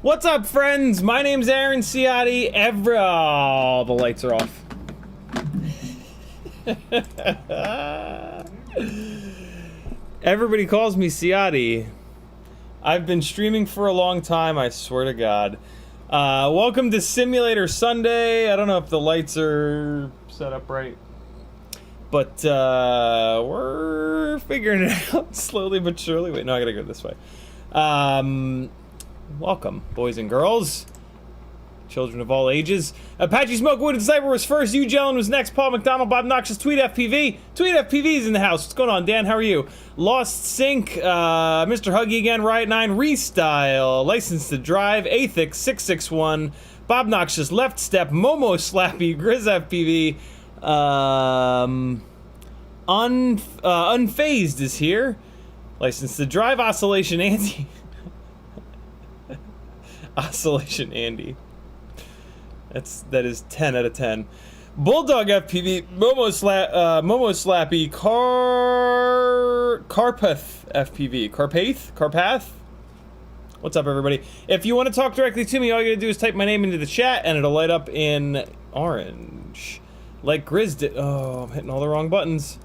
What's up, friends? My name's Aaron Ciotti. Oh, the lights are off. Everybody calls me Ciotti. I've been streaming for a long time, I swear to God. Welcome to Simulator Sunday. I don't know if the lights are set up right, but we're figuring it out slowly but surely. Wait, no, I gotta go this way. Welcome, boys and girls. Children of all ages. Apache Smoke Wooded Sniper was first. You Jellin was next. Paul McDonald, Bob Noxious, TweetFPV. TweetFPV's in the house. What's going on, Dan? How are you? Lost Sync, Mr. Huggy again, Riot 9, Restyle, License to Drive, Athix 661, Bob Noxious, Left Step, Momo Slappy, Grizz FPV, Unfazed is here. License to Drive, Oscillation Andy. Oscillation Andy. That is 10 out of 10. Bulldog FPV, Momo Slappy, Carpath FPV. Carpath? What's up, everybody? If you want to talk directly to me, all you gotta do is type my name into the chat and it'll light up in orange. Like Grizz did. Oh, I'm hitting all the wrong buttons.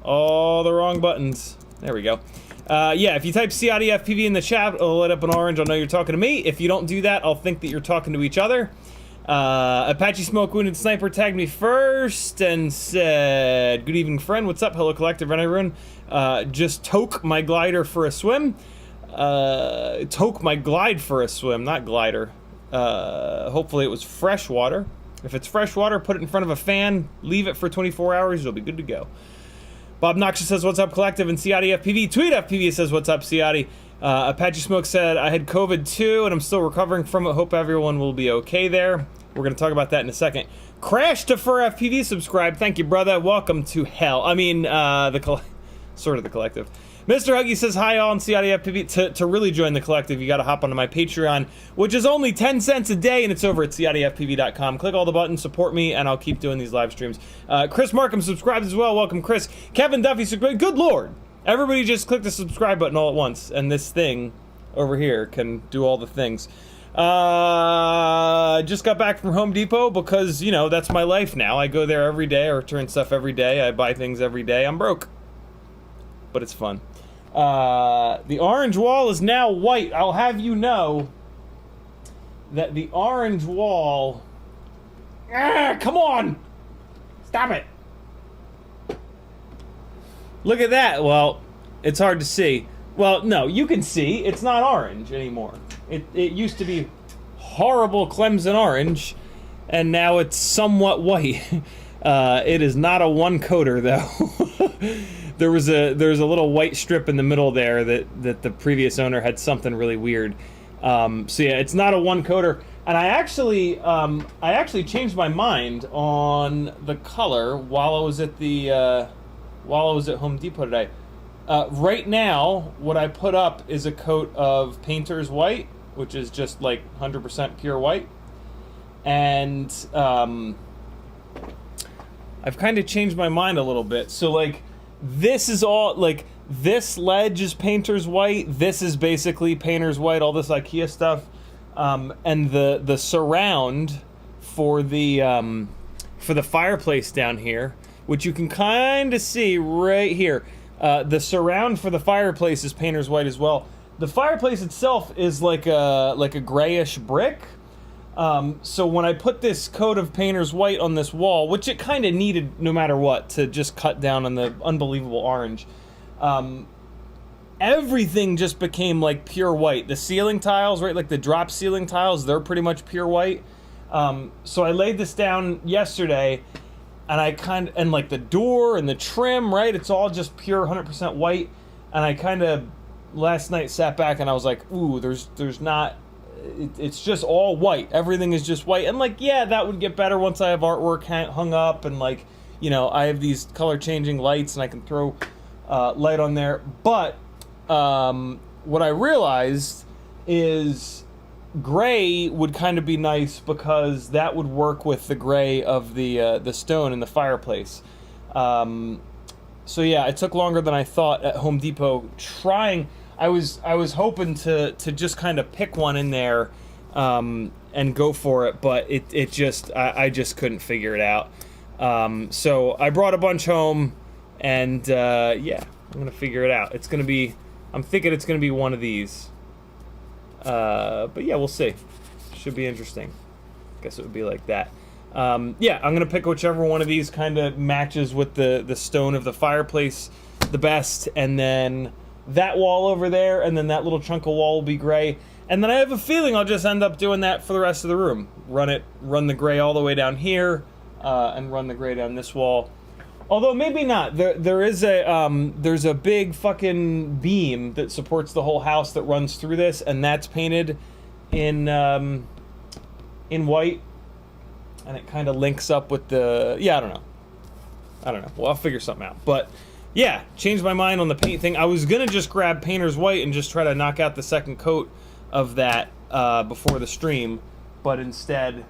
All the wrong buttons. There we go. Yeah, if you type CiottiFPV in the chat, it'll light up in orange. I'll know you're talking to me. If you don't do that, I'll think that you're talking to each other. Apache Smoke Wounded Sniper tagged me first and said, good evening, friend. What's up? Hello, collective and everyone. Just toke my glider for a swim. Toke my glide for a swim, not glider. Hopefully it was fresh water. If it's fresh water, put it in front of a fan, leave it for 24 hours, you'll be good to go. Bob Noxious says, what's up, collective, and CiottiFPV. TweetFPV says, what's up, Ciotti. Apache Smoke said, I had COVID too, and I'm still recovering from it. Hope everyone will be okay there. We're going to talk about that in a second. Crash to Fur FPV subscribe. Thank you, brother. Welcome to hell. I mean, sort of the collective. Mr. Huggy says, hi, all, on CiottiFPV. To really join the collective, you got to hop onto my Patreon, which is only 10 cents a day, and it's over at CiottiFPV.com. Click all the buttons, support me, and I'll keep doing these live streams. Chris Markham subscribes as well. Welcome, Chris. Kevin Duffy subscribed. Good Lord. Everybody just click the subscribe button all at once, and this thing over here can do all the things. Just got back from Home Depot because, you know, that's my life now. I go there every day. I return stuff every day. I buy things every day. I'm broke. But it's fun. The orange wall is now white. I'll have you know that the orange wall... come on! Stop it! Look at that. Well, it's hard to see. Well, no, you can see. It's not orange anymore. It used to be horrible Clemson orange, and now it's somewhat white. It is not a one-coater, though. There's a little white strip in the middle there that the previous owner had something really weird. So yeah, it's not a one-coater. And I actually changed my mind on the color while I was at Home Depot today. Right now, what I put up is a coat of painter's white, which is just like 100% pure white. And I've kind of changed my mind a little bit. So like, this is all, like, this ledge is painter's white. This is basically painter's white, all this IKEA stuff. And the surround for the fireplace down here, which you can kind of see right here. The surround for the fireplace is painter's white as well. The fireplace itself is like a grayish brick. So when I put this coat of painter's white on this wall, which it kind of needed no matter what to just cut down on the unbelievable orange, everything just became like pure white. The ceiling tiles, right, like the drop ceiling tiles, they're pretty much pure white. So I laid this down yesterday, and and like the door and the trim, right, it's all just pure 100% white. And I kind of last night sat back and I was like, ooh, there's not, it's just all white. Everything is just white. And like, yeah, that would get better once I have artwork hung up, and like, you know, I have these color changing lights and I can throw light on there. But what I realized is gray would kind of be nice because that would work with the gray of the stone in the fireplace. So yeah, it took longer than I thought at Home Depot trying. I was hoping to just kind of pick one in there and go for it, but it just I just couldn't figure it out. So I brought a bunch home, and yeah, I'm gonna figure it out. I'm thinking it's gonna be one of these. But yeah, we'll see. Should be interesting. Guess it would be like that. Yeah, I'm gonna pick whichever one of these kind of matches with the stone of the fireplace the best, and then that wall over there, and then that little chunk of wall will be gray. And then I have a feeling I'll just end up doing that for the rest of the room. Run the gray all the way down here, and run the gray down this wall. Although maybe not. There's a big fucking beam that supports the whole house that runs through this, and that's painted in white, and it kind of links up with the, yeah, I don't know. Well, I'll figure something out. But yeah, changed my mind on the paint thing. I was gonna just grab painter's white and just try to knock out the second coat of that before the stream, but instead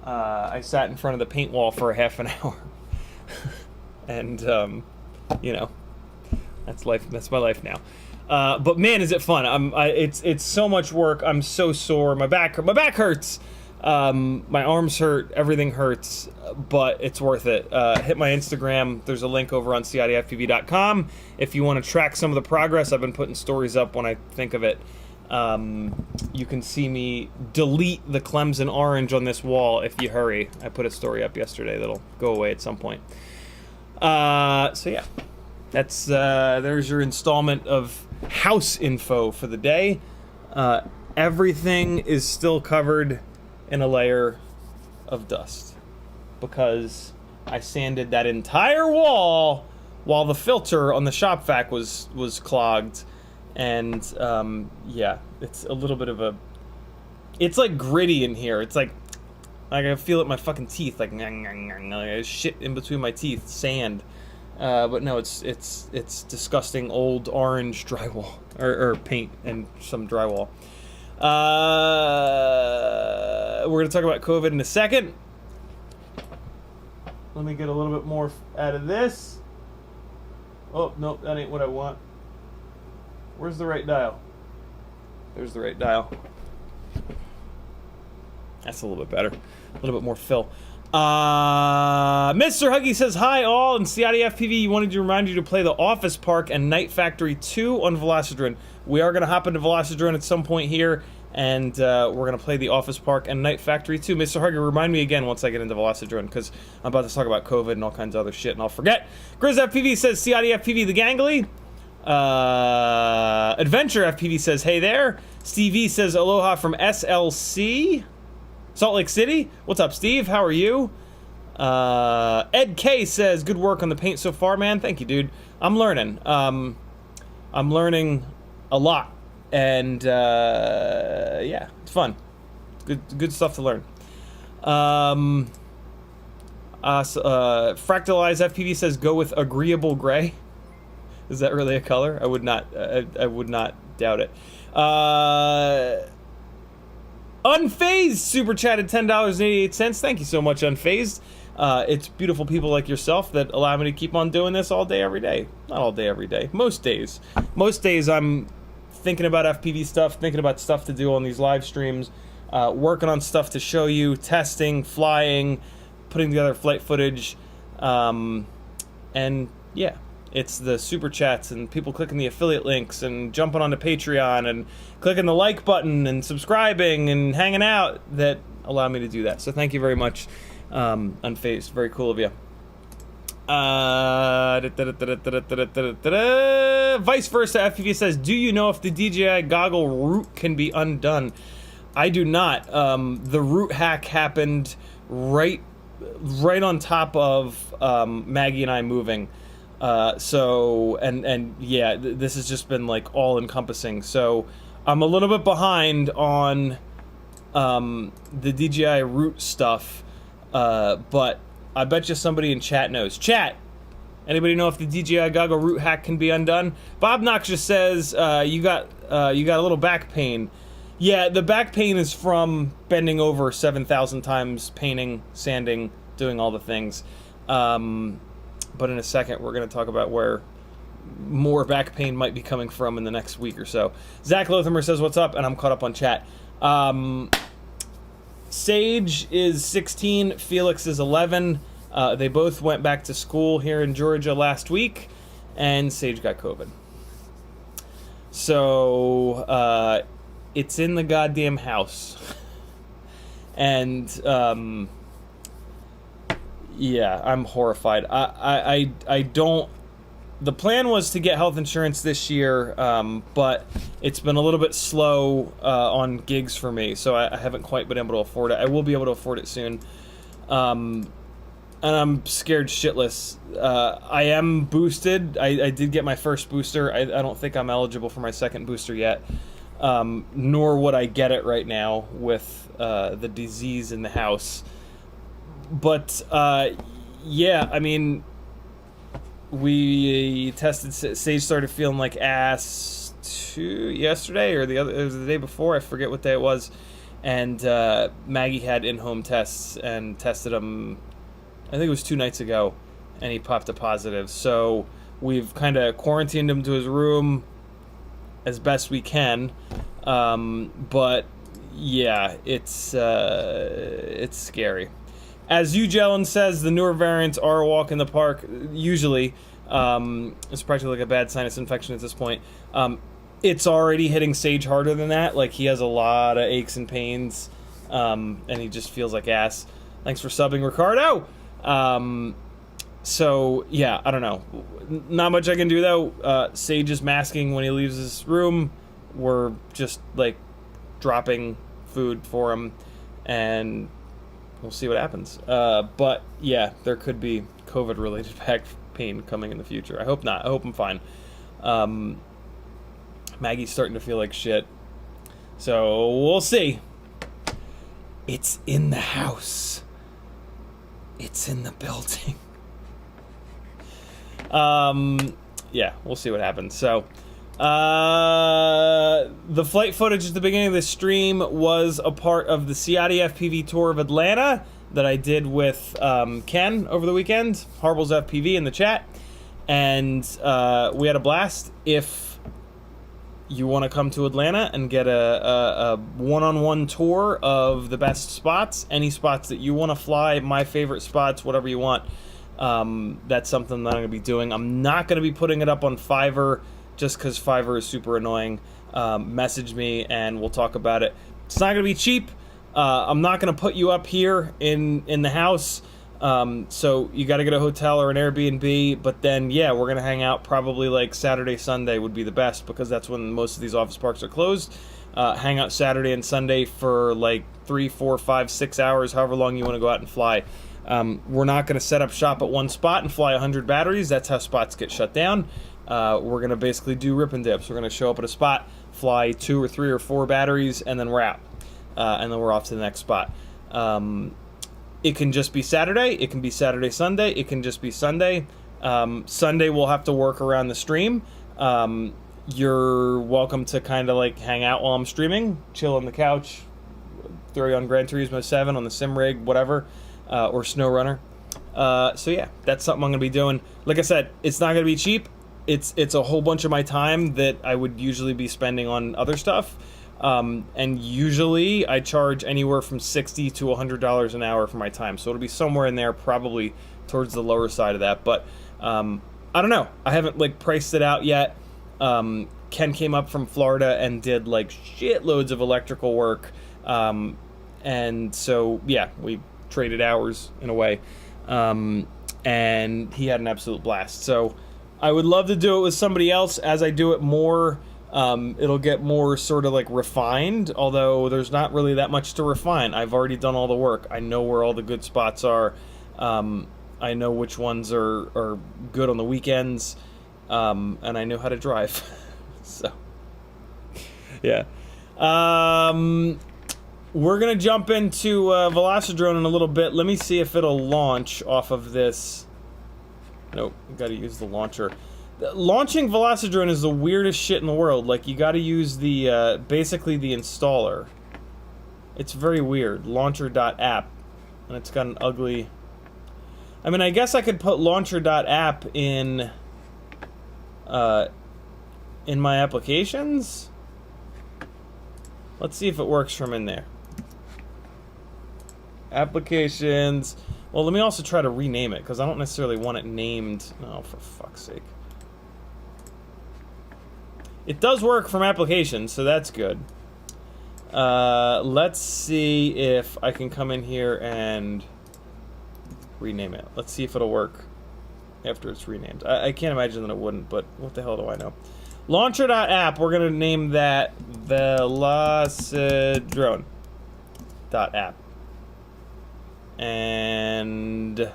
I sat in front of the paint wall for a half an hour. And you know, that's life. That's my life now. But man, is it fun! It's so much work. I'm so sore. My back hurts. My arms hurt. Everything hurts. But it's worth it. Hit my Instagram. There's a link over on CiottiFPV.com if you want to track some of the progress. I've been putting stories up when I think of it. You can see me delete the Clemson orange on this wall if you hurry. I put a story up yesterday that'll go away at some point. So yeah, that's there's your installment of house info for the day. Everything is still covered in a layer of dust because I sanded that entire wall while the filter on the shop vac was clogged, and yeah, it's a little bit of a, it's like gritty in here. It's like I feel it in my fucking teeth, like shit in between my teeth, sand. But no, it's disgusting old orange drywall or paint and some drywall. We're gonna talk about COVID in a second. Let me get a little bit more out of this. Oh no, that ain't what I want. Where's the right dial? There's the right dial. That's a little bit better. A little bit more fill. Mr. Huggy says, hi all, in CiottiFPV, wanted to remind you to play the Office Park and Night Factory 2 on Velocidrone. We are going to hop into Velocidrone at some point here, and we're going to play the Office Park and Night Factory 2. Mr. Huggy, remind me again once I get into Velocidrone, because I'm about to talk about COVID and all kinds of other shit, and I'll forget. GrizzFPV says, CiottiFPV the gangly. Adventure FPV says, hey there. Steve E says, aloha from SLC. Salt Lake City? What's up, Steve? How are you? Ed K says, good work on the paint so far, man. Thank you, dude. I'm learning. I'm learning a lot. And, yeah, it's fun. Good stuff to learn. Fractalize FPV says, go with agreeable gray. Is that really a color? I would not doubt it. Unfazed super chatted $10.88. Thank you so much, Unfazed. It's beautiful people like yourself that allow me to keep on doing this all day, every day. Not all day, every day. Most days. Most days I'm thinking about FPV stuff, thinking about stuff to do on these live streams, working on stuff to show you, testing, flying, putting together flight footage, and yeah. It's the super chats and people clicking the affiliate links and jumping onto Patreon and clicking the like button and subscribing and hanging out that allow me to do that. So thank you very much, Unfazed. Very cool of you. Vice versa, FPV says, do you know if the DJI goggle root can be undone? I do not. The root hack happened right on top of Maggie and I moving. So, and yeah, this has just been like all encompassing. So I'm a little bit behind on, the DJI root stuff, but I bet you somebody in chat knows. Chat! Anybody know if the DJI goggle root hack can be undone? Bob Knox just says, you got a little back pain. Yeah, the back pain is from bending over 7,000 times, painting, sanding, doing all the things. But in a second, we're going to talk about where more back pain might be coming from in the next week or so. Zach Lothamer says, what's up? And I'm caught up on chat. Sage is 16, Felix is 11. They both went back to school here in Georgia last week, and Sage got COVID. So, it's in the goddamn house. And, Yeah, I'm horrified. I don't... The plan was to get health insurance this year, but it's been a little bit slow on gigs for me, so I haven't quite been able to afford it. I will be able to afford it soon. And I'm scared shitless. I am boosted. I did get my first booster. I don't think I'm eligible for my second booster yet. Nor would I get it right now with the disease in the house. But, yeah, I mean... We tested. Sage started feeling like ass yesterday, or it was the day before. I forget what day it was. And Maggie had in-home tests and tested him. I think it was 2 nights ago, and he popped a positive. So we've kind of quarantined him to his room as best we can. But yeah, it's scary. As Ugellin says, the newer variants are a walk in the park, usually. It's practically like a bad sinus infection at this point. It's already hitting Sage harder than that. Like, he has a lot of aches and pains, and he just feels like ass. Thanks for subbing, Ricardo! So, yeah, I don't know. Not much I can do, though. Sage is masking when he leaves his room. We're just, like, dropping food for him, and... we'll see what happens. But, yeah, there could be COVID-related back pain coming in the future. I hope not. I hope I'm fine. Maggie's starting to feel like shit. So, we'll see. It's in the house. It's in the building. Yeah, we'll see what happens. So... the flight footage at the beginning of this stream was a part of the CiottiFPV tour of Atlanta that I did with Ken over the weekend, Harble's FPV in the chat, and we had a blast. If you want to come to Atlanta and get a one-on-one tour of the best spots, any spots that you want to fly, my favorite spots, whatever you want, that's something that I'm going to be doing. I'm not going to be putting it up on Fiverr, just because Fiverr is super annoying. Message me and we'll talk about it. It's not going to be cheap. I'm not going to put you up here in the house. So you got to get a hotel or an Airbnb. But then, yeah, we're going to hang out probably like Saturday, Sunday would be the best, because that's when most of these office parks are closed. Hang out Saturday and Sunday for like 3, 4, 5, 6 hours, however long you want to go out and fly. We're not going to set up shop at one spot and fly 100 batteries. That's how spots get shut down. We're going to basically do rip and dips. We're going to show up at a spot, fly 2 or 3 or 4 batteries, and then we're out. And then we're off to the next spot. It can just be Saturday. It can be Saturday, Sunday. It can just be Sunday. Sunday we'll have to work around the stream. You're welcome to kind of like hang out while I'm streaming, chill on the couch, throw you on Gran Turismo 7 on the sim rig, whatever, or SnowRunner. So yeah, that's something I'm going to be doing. Like I said, it's not going to be cheap. It's a whole bunch of my time that I would usually be spending on other stuff. And usually I charge anywhere from $60 to $100 an hour for my time. So it'll be somewhere in there, probably towards the lower side of that. But I don't know. I haven't like priced it out yet. Ken came up from Florida and did like shitloads of electrical work. And so, yeah, we traded hours in a way. And he had an absolute blast. So I would love to do it with somebody else. As I do it more, it'll get more sort of like refined, although there's not really that much to refine. I've already done all the work. I know where all the good spots are. I know which ones are good on the weekends, and I know how to drive. So, yeah. We're going to jump into Velocidrone in a little bit. Let me see if it'll launch off of this. Nope, you got to use the launcher. Launching Velocidrone is the weirdest shit in the world. Like, you got to use the, basically the installer. It's very weird. Launcher.app. And it's got an ugly... I mean, I guess I could put launcher.app in my applications. Let's see if it works from in there. Applications. Well, let me also try to rename it, because I don't necessarily want it named. Oh, for fuck's sake. It does work from applications, so that's good. Let's see if I can come in here and rename it. Let's see if it'll work after it's renamed. I can't imagine that it wouldn't, but what the hell do I know? Launcher.app, we're gonna name that Velocidrone.app. And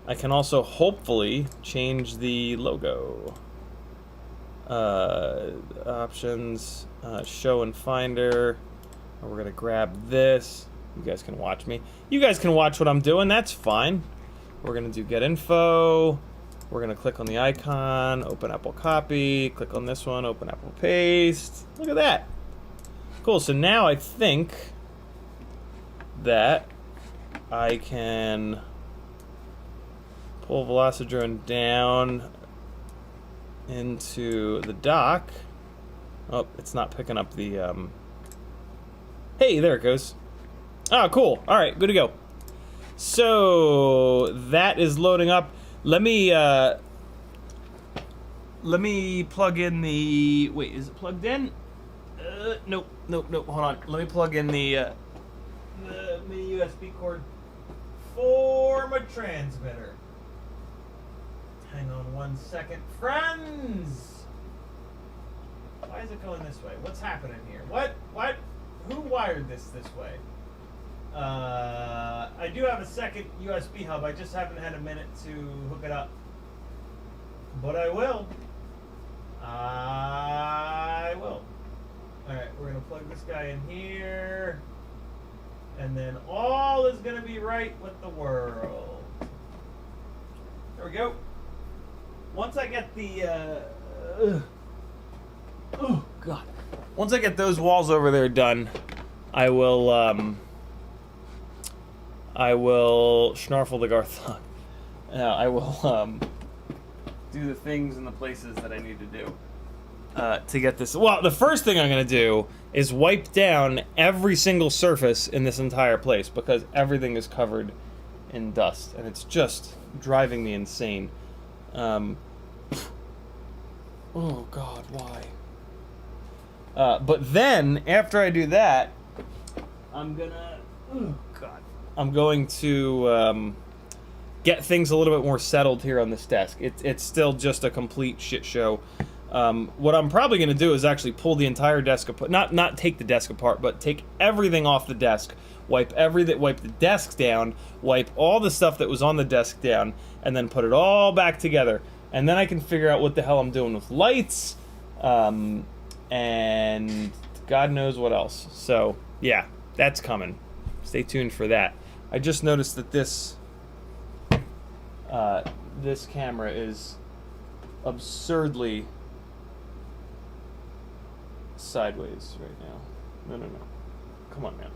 I can also hopefully change the logo. Options, show and finder. We're gonna grab this. You guys can watch me. You guys can watch what I'm doing, that's fine. We're gonna do get info. We're gonna click on the icon, open Apple Copy, click on this one, open Apple Paste. Look at that. Cool, so now I think that I can pull Velocidrone down into the dock. Oh, it's not picking up the, Hey, there it goes. Oh, cool. All right, good to go. So that is loading up. Let me plug in the. Wait, is it plugged in? Nope. Hold on. Let me plug in the mini USB cord for my transmitter. Hang on 1 second, friends. Why is it going this way? What's happening here? What? Who wired this way? I do have a second USB hub. I just haven't had a minute to hook it up. But I will. Alright, we're going to plug this guy in here. And then all is going to be right with the world. There we go. Once I get the... oh, God. Once I get those walls over there done, I will schnarfle the Garthon. I will do the things and the places that I need to do to get this. Well, the first thing I'm going to do is wipe down every single surface in this entire place because everything is covered in dust and it's just driving me insane. Oh God, why? But then after I do that, I'm gonna. Oh God. I'm going to get things a little bit more settled here on this desk. It's still just a complete shit show. What I'm probably going to do is actually pull the entire desk apart. Not take the desk apart, but take everything off the desk. Wipe the desk down. Wipe all the stuff that was on the desk down, and then put it all back together. And then I can figure out what the hell I'm doing with lights, and God knows what else. So yeah, that's coming. Stay tuned for that. I just noticed that this camera is absurdly sideways right now. No. Come on, man.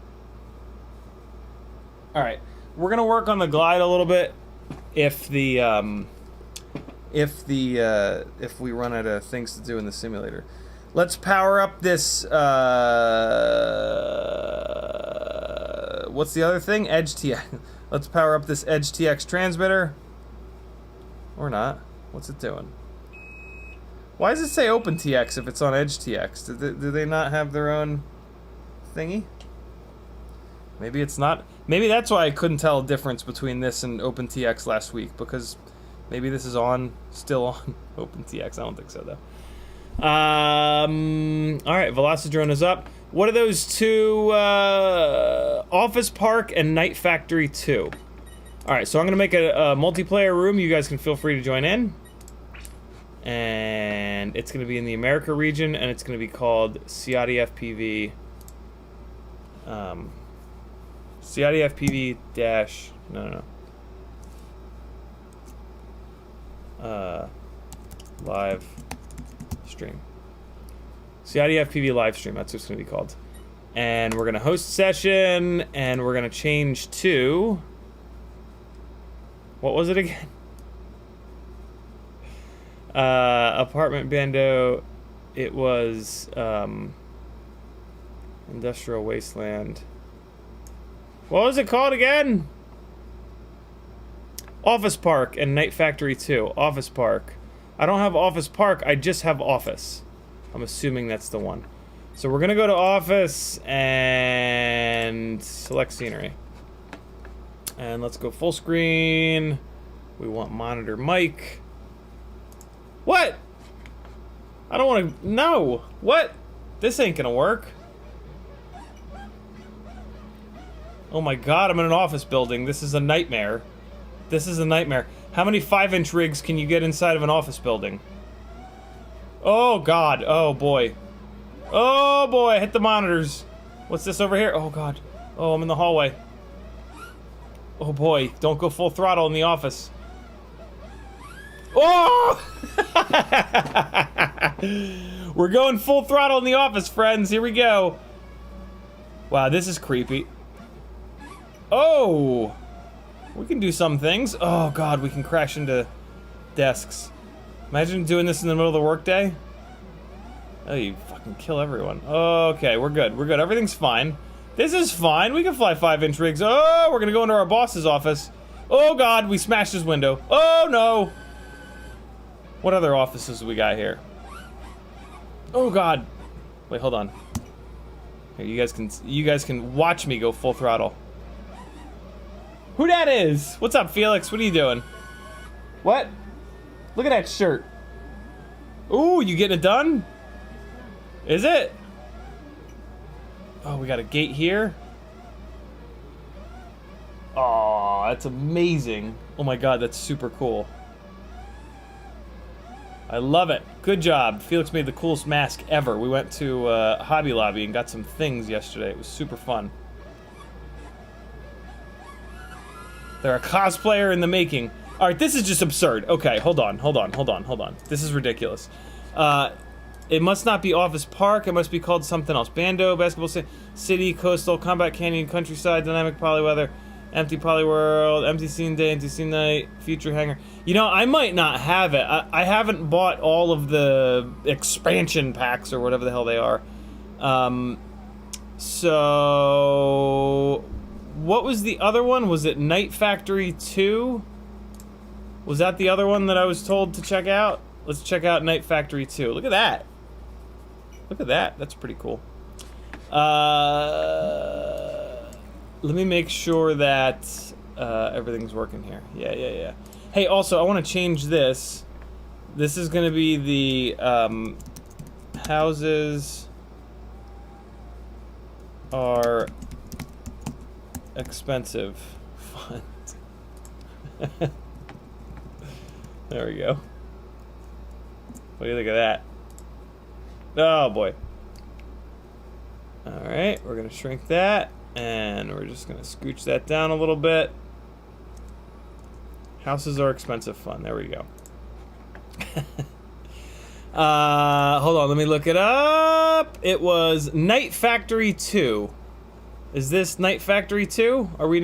All right, we're gonna work on the glide a little bit. If we run out of things to do in the simulator, let's power up this. What's the other thing? Edge TX. Let's power up this Edge TX transmitter. Or not. What's it doing? Why does it say Open TX if it's on Edge TX? Do they not have their own thingy? Maybe it's not. Maybe that's why I couldn't tell a difference between this and Open TX last week, because maybe this is still on Open TX. I don't think so though. Alright, Velocidrone is up. What are those two? Office Park and Night Factory 2. Alright, so I'm going to make a multiplayer room. You guys can feel free to join in. And it's going to be in the America region, and it's going to be called CiottiFPV. CiottiFPV dash... No. Live stream. CiottiFPV live stream, that's what it's going to be called. And we're going to host session, and we're going to change to... What was it again? Apartment Bando. It was Industrial Wasteland. What was it called again? Office Park and Night Factory 2. Office Park. I don't have Office Park, I just have Office. I'm assuming that's the one. So we're gonna go to Office and select scenery. And let's go full screen. We want monitor mic. What? I don't want to. No. What? This ain't gonna work. Oh my god, I'm in an office building. This is a nightmare. This is a nightmare. How many 5-inch rigs can you get inside of an office building? Oh god. Oh boy. Oh boy, I hit the monitors. What's this over here? Oh god. Oh, I'm in the hallway. Oh boy, don't go full throttle in the office. Oh! We're going full throttle in the office, friends. Here we go. Wow, this is creepy. Oh! We can do some things. Oh god, we can crash into desks. Imagine doing this in the middle of the workday. Oh, you fucking kill everyone. Okay, we're good. We're good. Everything's fine. This is fine. We can fly 5-inch rigs. Oh, we're gonna go into our boss's office. Oh god, we smashed his window. Oh no! What other offices we got here? Oh god. Wait, hold on. Here, you guys can watch me go full throttle. Who that is? What's up, Felix? What are you doing? What? Look at that shirt. Ooh, you getting it done? Is it? Oh, we got a gate here. Oh, that's amazing. Oh my god, that's super cool. I love it. Good job. Felix made the coolest mask ever. We went to Hobby Lobby and got some things yesterday. It was super fun. They're a cosplayer in the making. Alright, this is just absurd. Okay, hold on. This is ridiculous. It must not be Office Park. It must be called something else. Bando, Basketball City, Coastal, Combat Canyon, Countryside, Dynamic Polyweather, Empty Polyworld, Empty Scene Day, Empty Scene Night, Future Hangar. You know, I might not have it. I haven't bought all of the expansion packs or whatever the hell they are. So... What was the other one? Was it Night Factory 2? Was that the other one that I was told to check out? Let's check out Night Factory 2. Look at that. Look at that. That's pretty cool. Let me make sure that everything's working here. Yeah. Hey, also, I want to change this. This is going to be the houses are expensive fund. There we go. What do you think of that? Oh boy. Alright, we're gonna shrink that, and we're just gonna scooch that down a little bit. Houses are expensive fun. There we go. Hold on, let me look it up. It was Night Factory 2. Is this Night Factory 2? Are we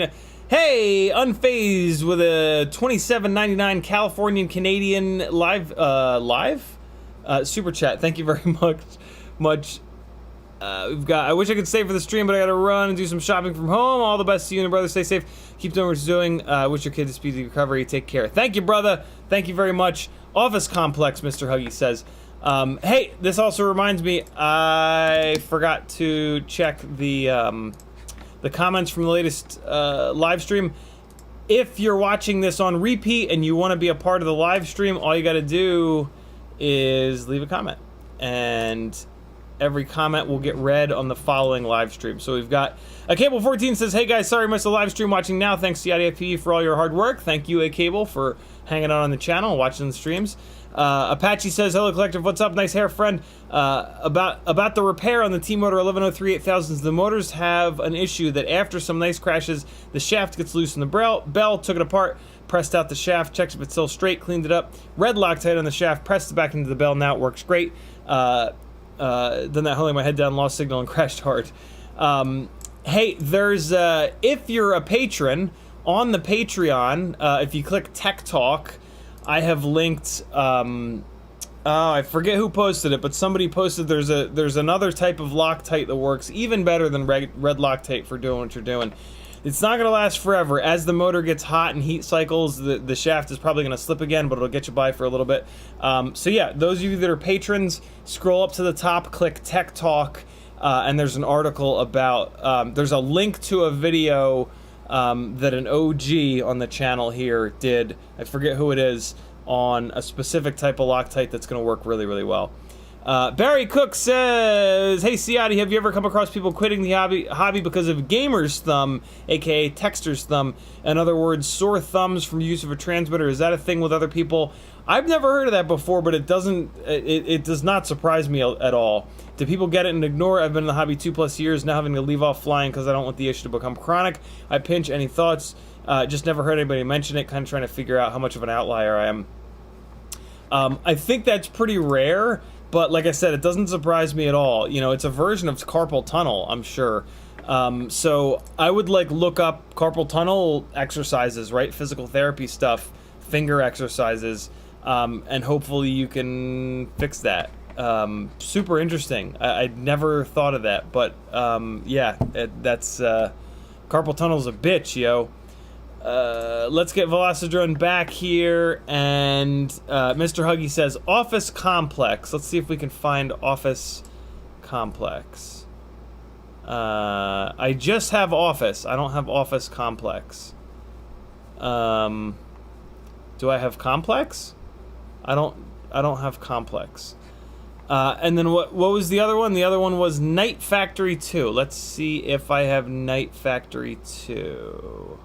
Hey, Unfazed with a $27.99 Californian Canadian live super chat. Thank you very much. We've got. I wish I could stay for the stream, but I gotta run and do some shopping from home. All the best to you and your brother. Stay safe. Keep doing what you're doing. Wish your kid a speedy recovery. Take care. Thank you, brother. Thank you very much. Office Complex, Mr. Huggy says. Hey, this also reminds me. I forgot to check the comments from the latest live stream. If you're watching this on repeat and you want to be a part of the live stream, all you got to do is leave a comment, and every comment will get read on the following live stream. So we've got Cable 14 says, "Hey guys, sorry I missed the live stream. Watching now. Thanks to CiottiFPV for all your hard work." Thank you, Cable, for hanging out on the channel and watching the streams. Apache says, "Hello Collective, what's up? Nice hair, friend. About the repair on the T-Motor 1103 8000s, the motors have an issue that after some nice crashes, the shaft gets loose in the bell, took it apart, pressed out the shaft, checked if it's still straight, cleaned it up, red Loctite on the shaft, pressed it back into the bell, now it works great. Done that holding my head down, lost signal, and crashed hard." Hey, there's, if you're a patron, on the Patreon, if you click Tech Talk, I have linked, I forget who posted it, but somebody posted there's another type of Loctite that works even better than red Loctite for doing what you're doing. It's not going to last forever. As the motor gets hot and heat cycles, the shaft is probably going to slip again, but it'll get you by for a little bit. So yeah, those of you that are patrons, scroll up to the top, click Tech Talk, and there's an article about, there's a link to a video that an OG on the channel here did. I forget who it is, on a specific type of Loctite that's going to work really, really well. Barry Cook says, hey Ciotti, have you ever come across people quitting the hobby because of gamer's thumb, aka texter's thumb? In other words, sore thumbs from use of a transmitter. Is that a thing with other people? I've never heard of that before, but it does not surprise me at all. Do people get it and ignore it? I've been in the hobby 2+ years, now having to leave off flying because I don't want the issue to become chronic. I pinch. Any thoughts? Just never heard anybody mention it, kind of trying to figure out how much of an outlier I am. I think that's pretty rare. But like I said, it doesn't surprise me at all. You know, it's a version of carpal tunnel, I'm sure. So I would look up carpal tunnel exercises, right? Physical therapy stuff, finger exercises, and hopefully you can fix that. Super interesting. I'd never thought of that, but yeah, that's carpal tunnel's a bitch, yo. Let's get Velocidrone back here, and Mr. Huggy says Office Complex. Let's see if we can find Office Complex. I just have Office. I don't have Office Complex. Do I have Complex? I don't have Complex. And then what was the other one? The other one was Night Factory 2. Let's see if I have Night Factory 2.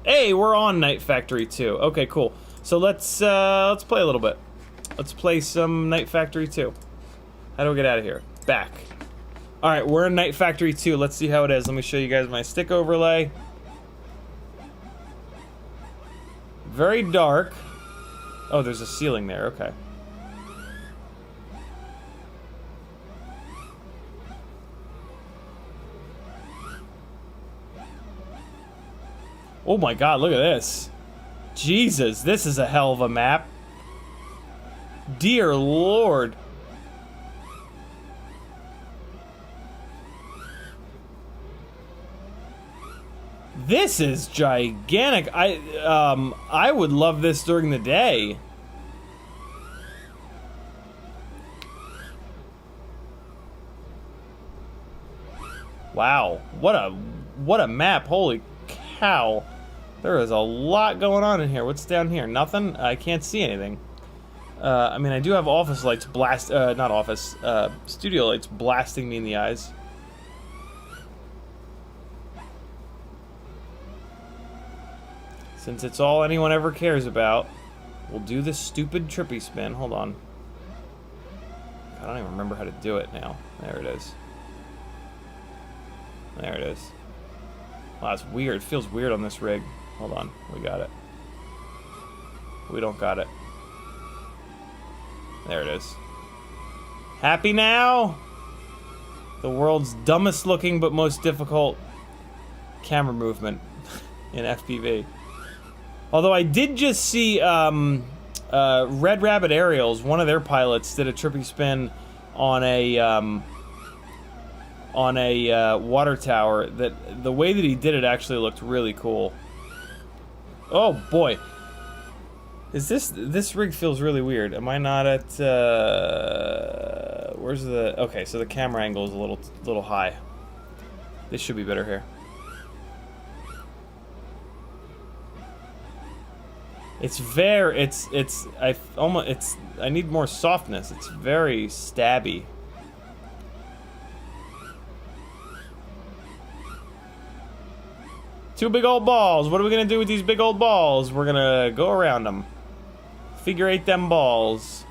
Hey, we're on Night Factory 2. Okay, cool. So let's play a little bit. Let's play some Night Factory 2. How do we get out of here? Back. All right, we're in Night Factory 2. Let's see how it is. Let me show you guys my stick overlay. Very dark. Oh, there's a ceiling there. Okay. Oh my god, look at this. Jesus, this is a hell of a map. Dear Lord. This is gigantic. I would love this during the day. Wow, what a map. Holy cow. There is a lot going on in here. What's down here? Nothing? I can't see anything. I mean, I do have office lights not office, studio lights blasting me in the eyes. Since it's all anyone ever cares about, we'll do this stupid trippy spin. Hold on. I don't even remember how to do it now. There it is. There it is. Wow, it's weird. It feels weird on this rig. Hold on. We got it. We don't got it. There it is. Happy now? The world's dumbest looking but most difficult camera movement in FPV. Although I did just see Red Rabbit Aerials, one of their pilots did a trippy spin on a water tower. That the way that he did it actually looked really cool. Oh boy, this rig feels really weird. Am I not at where's the okay? So the camera angle is a little high. This should be better here. I need more softness. It's very stabby. Two big old balls. What are we gonna do with these big old balls? We're gonna go around them. Figure eight them balls.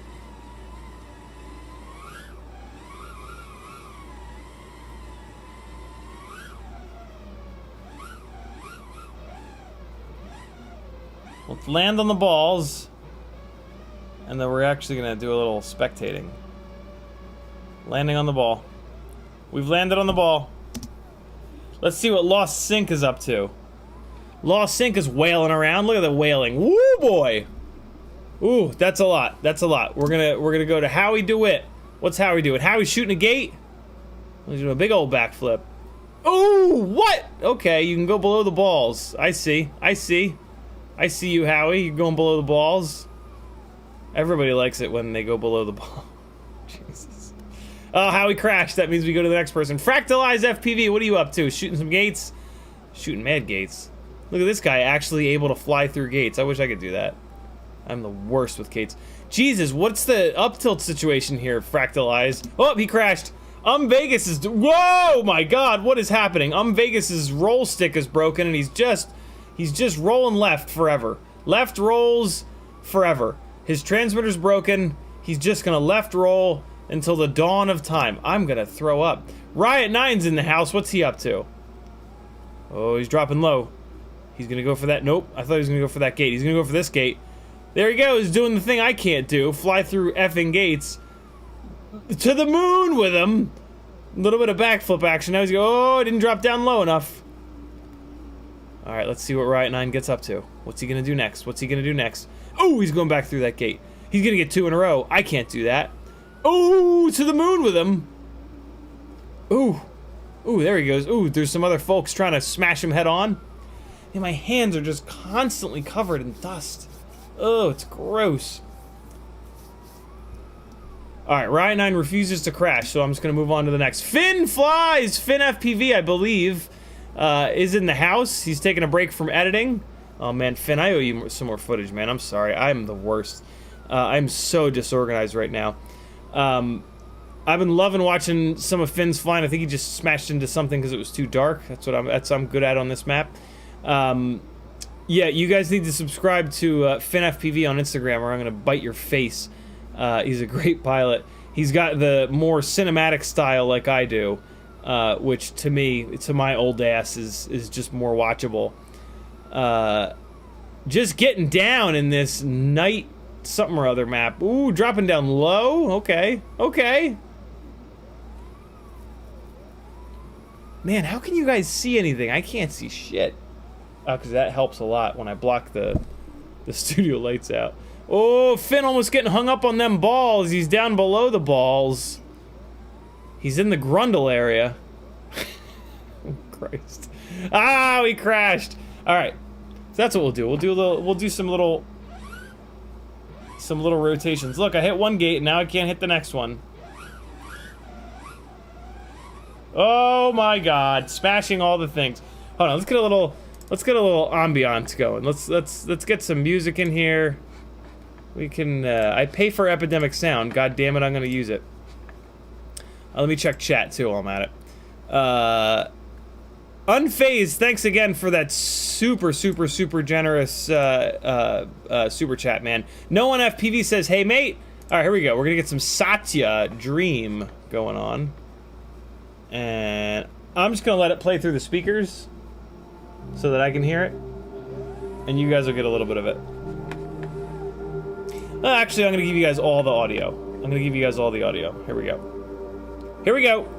Let's land on the balls. And then we're actually gonna do a little spectating. Landing on the ball. We've landed on the ball. Let's see what Lost Sync is up to. Lost Sync is wailing around. Look at the wailing. Woo boy. Ooh, that's a lot. That's a lot. We're gonna go to Howie DeWitt. What's Howie doing? Howie's shooting a gate? He's doing a big old backflip. Oh, what? Okay, you can go below the balls. I see. I see. I see you, Howie. You're going below the balls. Everybody likes it when they go below the ball. Jesus. Oh, Howie crashed. That means we go to the next person. Fractalized FPV, what are you up to? Shooting some gates? Shooting mad gates. Look at this guy actually able to fly through gates. I wish I could do that. I'm the worst with gates. Jesus, what's the up tilt situation here, Fractal Eyes? Oh, he crashed. Vegas is... Whoa, my God, what is happening? Vegas's roll stick is broken, and he's just rolling left forever. Left rolls forever. His transmitter's broken. He's just gonna left roll until the dawn of time. I'm gonna throw up. Riot 9's in the house. What's he up to? Oh, he's dropping low. He's gonna go for that. Nope, I thought he was gonna go for that gate. He's gonna go for this gate. There he goes, doing the thing I can't do. Fly through effing gates. To the moon with him. A little bit of backflip action. Now he's going, oh, didn't drop down low enough. Alright, let's see what Riot 9 gets up to. What's he gonna do next? What's he gonna do next? Oh, he's going back through that gate. He's gonna get 2 in a row. I can't do that. Oh, to the moon with him. Ooh. Ooh, there he goes. Ooh, there's some other folks trying to smash him head on. And my hands are just constantly covered in dust. Oh, it's gross. Alright, Riot 9 refuses to crash, so I'm just gonna move on to the next. Finn flies! Finn FPV, I believe, is in the house. He's taking a break from editing. Oh man, Finn, I owe you some more footage, man. I'm sorry. I'm the worst. I'm so disorganized right now. I've been loving watching some of Finn's flying. I think he just smashed into something because it was too dark. That's what I'm good at on this map. Yeah, you guys need to subscribe to Finn FPV on Instagram, or I'm gonna bite your face. He's a great pilot. He's got the more cinematic style like I do, which to me, to my old ass, is just more watchable. Just getting down in this night something or other map. Ooh, dropping down low. Okay, okay. Man, how can you guys see anything? I can't see shit. Oh, because that helps a lot when I block the studio lights out. Oh, Finn almost getting hung up on them balls. He's down below the balls. He's in the grundle area. Oh, Christ. Ah, he crashed. All right. So that's what we'll do. We'll do some little rotations. Look, I hit one gate and now I can't hit the next one. Oh my God, smashing all the things. Hold on, let's get a little ambiance going. Let's get some music in here. We can, I pay for Epidemic Sound. God damn it, I'm gonna use it. Let me check chat too while I'm at it. Unfazed, thanks again for that super generous super chat, man. No One FPV says, hey mate. All right, here we go. We're gonna get some Satya Dream going on. And I'm just gonna let it play through the speakers so that I can hear it. And you guys will get a little bit of it. Actually, I'm gonna give you guys all the audio. I'm gonna give you guys all the audio. Here we go. Here we go.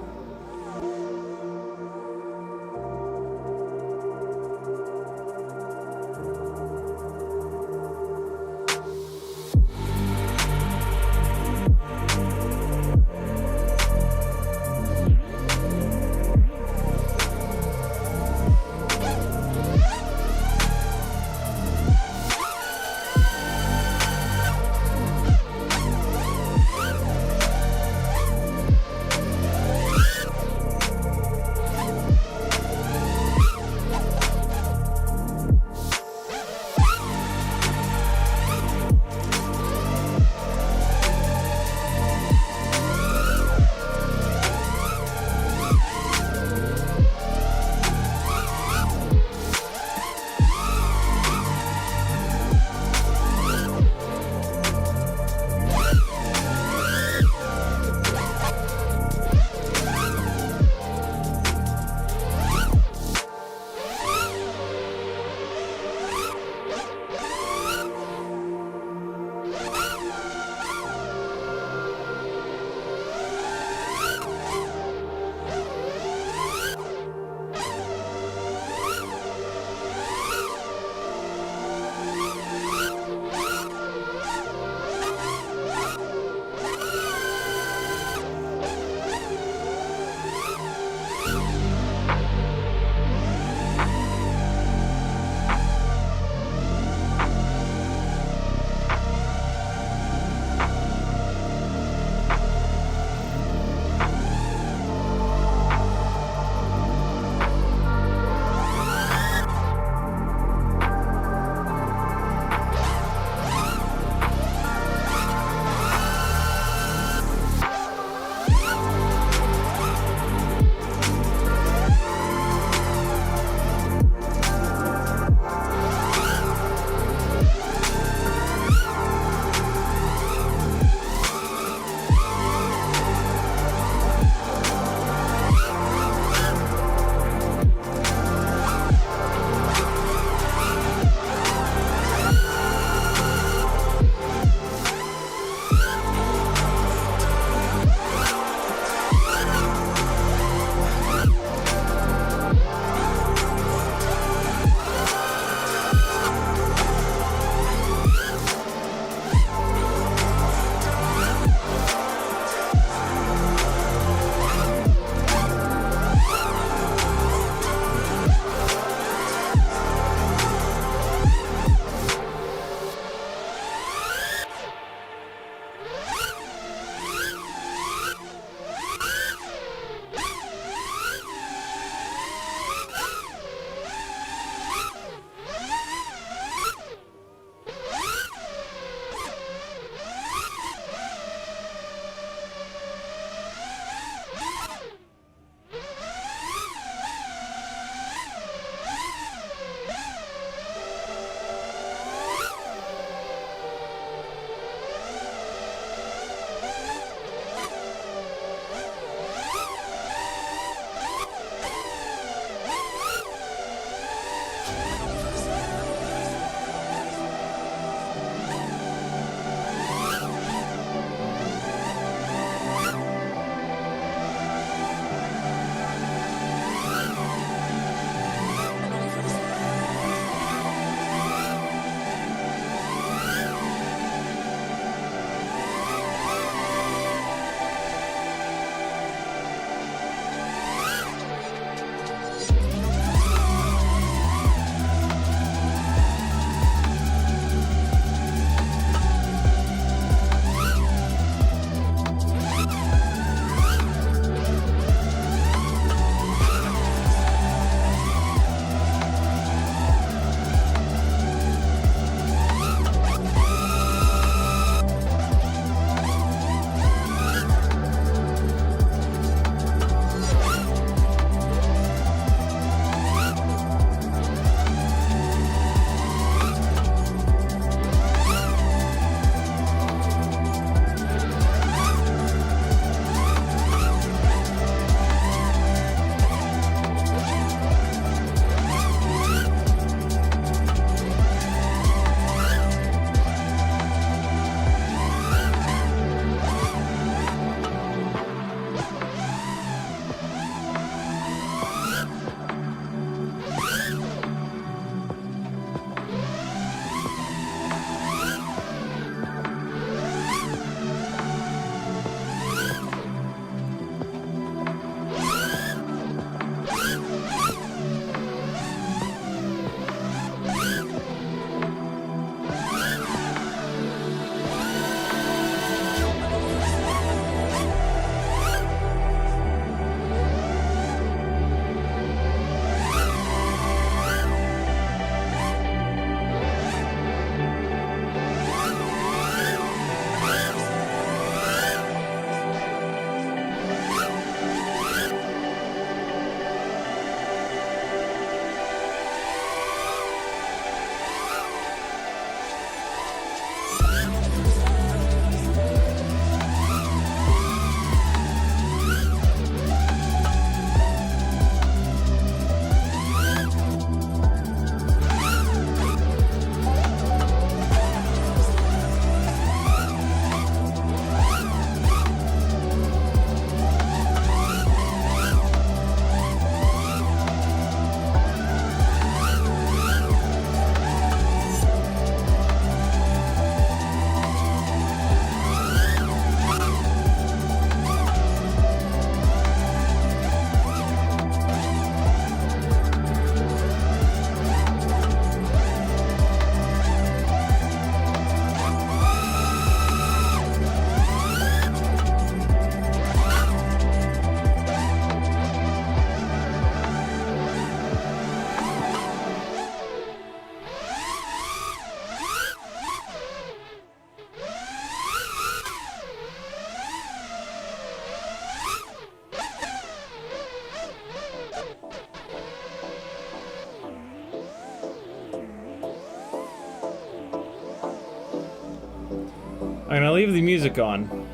I'm gonna leave the music on.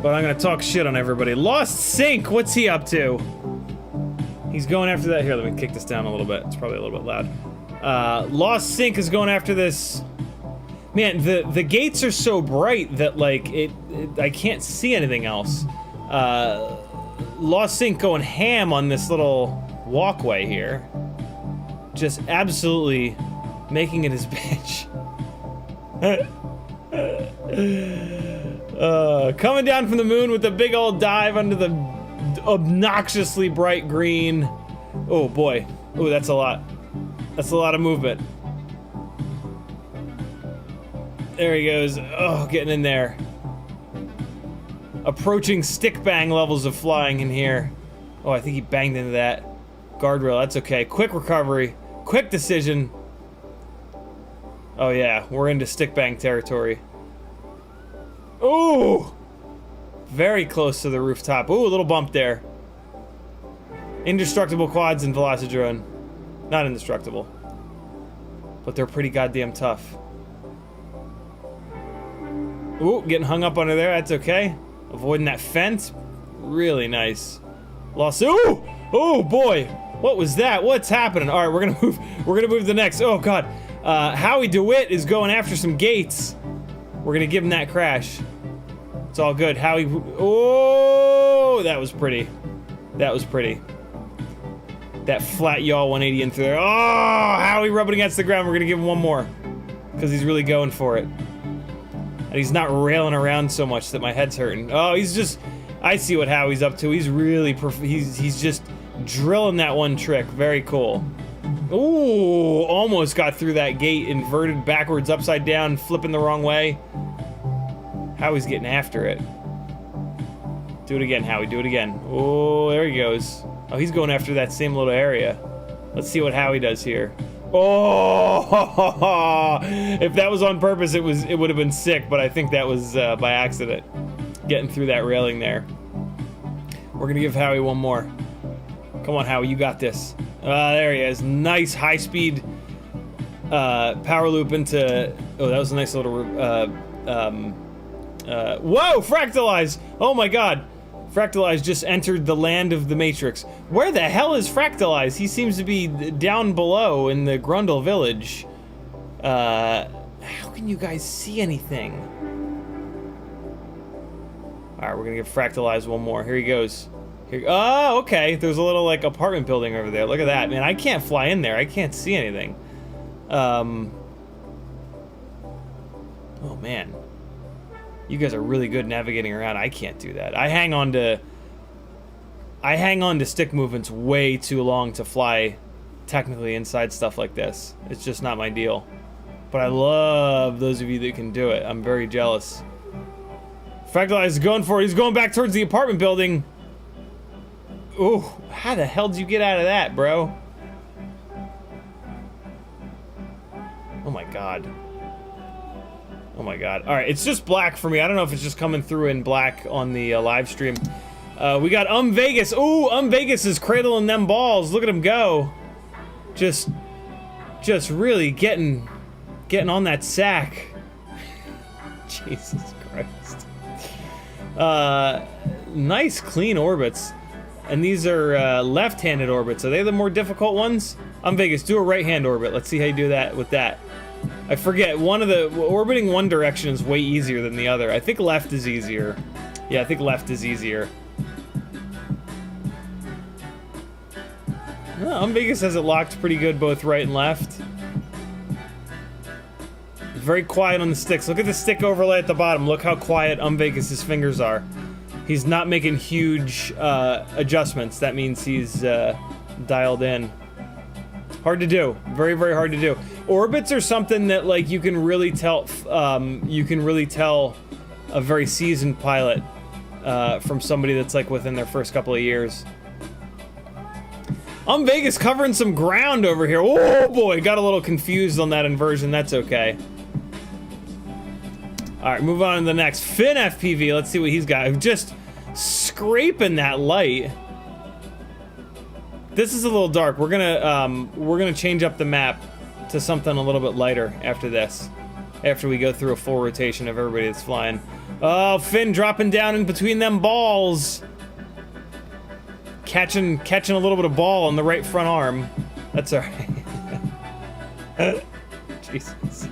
But I'm gonna talk shit on everybody. Lost Sync, what's he up to? He's going after that. Here, let me kick this down a little bit. It's probably a little bit loud. Lost Sync is going after this. Man, the gates are so bright that, like, I can't see anything else. Lost Sync going ham on this little walkway here. Just absolutely making it his bitch. Coming down from the moon with a big old dive under the obnoxiously bright green. Oh boy. Oh, that's a lot. That's a lot of movement. There he goes. Oh, getting in there. Approaching stick bang levels of flying in here. Oh, I think he banged into that guardrail. That's okay. Quick recovery. Quick decision. Oh yeah, we're into stick bang territory. Ooh! Very close to the rooftop. Ooh, a little bump there. Indestructible quads in Velocidrone. Not indestructible. But they're pretty goddamn tough. Ooh, getting hung up under there, that's okay. Avoiding that fence. Really nice. Lost. Ooh! Oh boy! What was that? What's happening? Alright, we're gonna move the next. Oh god. Howie DeWitt is going after some gates. We're gonna give him that crash. It's all good. Howie. Oh, that was pretty. That was pretty. That flat yaw 180 in through there. Oh, Howie rubbing against the ground. We're gonna give him one more. Because he's really going for it. And he's not railing around so much that my head's hurting. Oh, he's just... I see what Howie's up to. He's really... He's just drilling that one trick. Very cool. Ooh, almost got through that gate. Inverted backwards, upside down, flipping the wrong way. Howie's getting after it. Do it again, Howie. Do it again. Oh, there he goes. Oh, he's going after that same little area. Let's see what Howie does here. Oh, if that was on purpose, it would have been sick, but I think that was by accident. Getting through that railing there. We're gonna give Howie one more. Come on, Howie, you got this. There he is. Nice high-speed power loop into... Oh, that was a nice little... whoa! Fractalize! Oh my god! Fractalize just entered the land of the Matrix. Where the hell is Fractalize? He seems to be down below in the Grundle village. How can you guys see anything? Alright, we're gonna give Fractalize one more. Here he goes. Here, oh, okay. There's a little, like, apartment building over there. Look at that. Man, I can't fly in there. I can't see anything. Oh, man. You guys are really good navigating around. I can't do that. I hang on to stick movements way too long to fly technically inside stuff like this. It's just not my deal. But I love those of you that can do it. I'm very jealous. Fractalize is going for it. He's going back towards the apartment building. Ooh, how the hell did you get out of that, bro? Oh my god. Oh my god. Alright, it's just black for me. I don't know if it's just coming through in black on the live stream. We got Vegas. Ooh, Vegas is cradling them balls. Look at him go. Just really getting on that sack. Jesus Christ. Nice clean orbits. And these are left-handed orbits. Are they the more difficult ones? Vegas, do a right-hand orbit. Let's see how you do that with that. I forget, orbiting one direction is way easier than the other. I think left is easier. Yeah, I think left is easier. Well, Vegas has it locked pretty good both right and left. Very quiet on the sticks. Look at the stick overlay at the bottom. Look how quiet Vegas' fingers are. He's not making huge adjustments. That means he's dialed in. Hard to do. Very, very hard to do. Orbits are something that, like, you can really tell a very seasoned pilot from somebody that's, like, within their first couple of years. Vegas covering some ground over here. Oh boy, got a little confused on that inversion. That's okay. Alright, move on to the next. Finn FPV, let's see what he's got. Just scraping that light. This is a little dark. We're gonna change up the map to something a little bit lighter after this. after we go through a full rotation of everybody that's flying. Oh, Finn dropping down in between them balls. Catching a little bit of ball on the right front arm. That's alright. Jesus.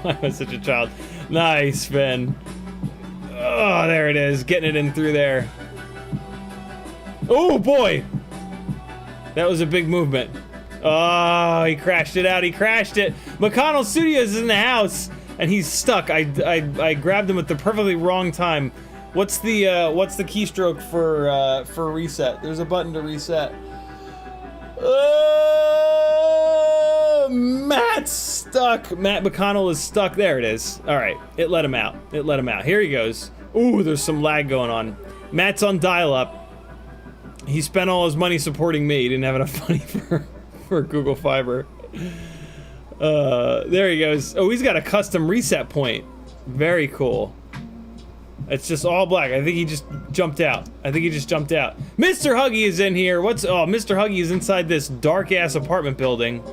I was such a child. Nice, Finn. Oh, there it is. Getting it in through there. Oh, boy. That was a big movement. Oh, he crashed it out. He crashed it. McConnell Studios is in the house, and he's stuck. I grabbed him at the perfectly wrong time. What's the keystroke for reset? There's a button to reset. Matt's stuck. Matt McConnell is stuck. There it is. All right, it let him out. It let him out. Here he goes. Ooh, there's some lag going on. Matt's on dial-up. He spent all his money supporting me. He didn't have enough money for Google Fiber. There he goes. Oh, he's got a custom reset point. Very cool. It's just all black. I think he just jumped out. Mr. Huggy is in here. Oh, Mr. Huggy is inside this dark-ass apartment building.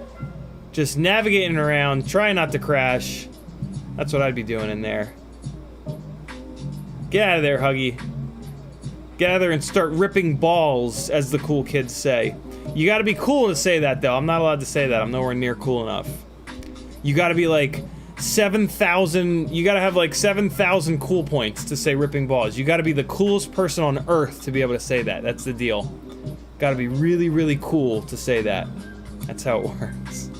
Just navigating around, trying not to crash. That's what I'd be doing in there. Get out of there, Huggy. Get out of there and start ripping balls, as the cool kids say. You gotta be cool to say that, though. I'm not allowed to say that. I'm nowhere near cool enough. You gotta be like 7,000. You gotta have like 7,000 cool points to say ripping balls. You gotta be the coolest person on Earth to be able to say that. That's the deal. Gotta be really, really cool to say that. That's how it works.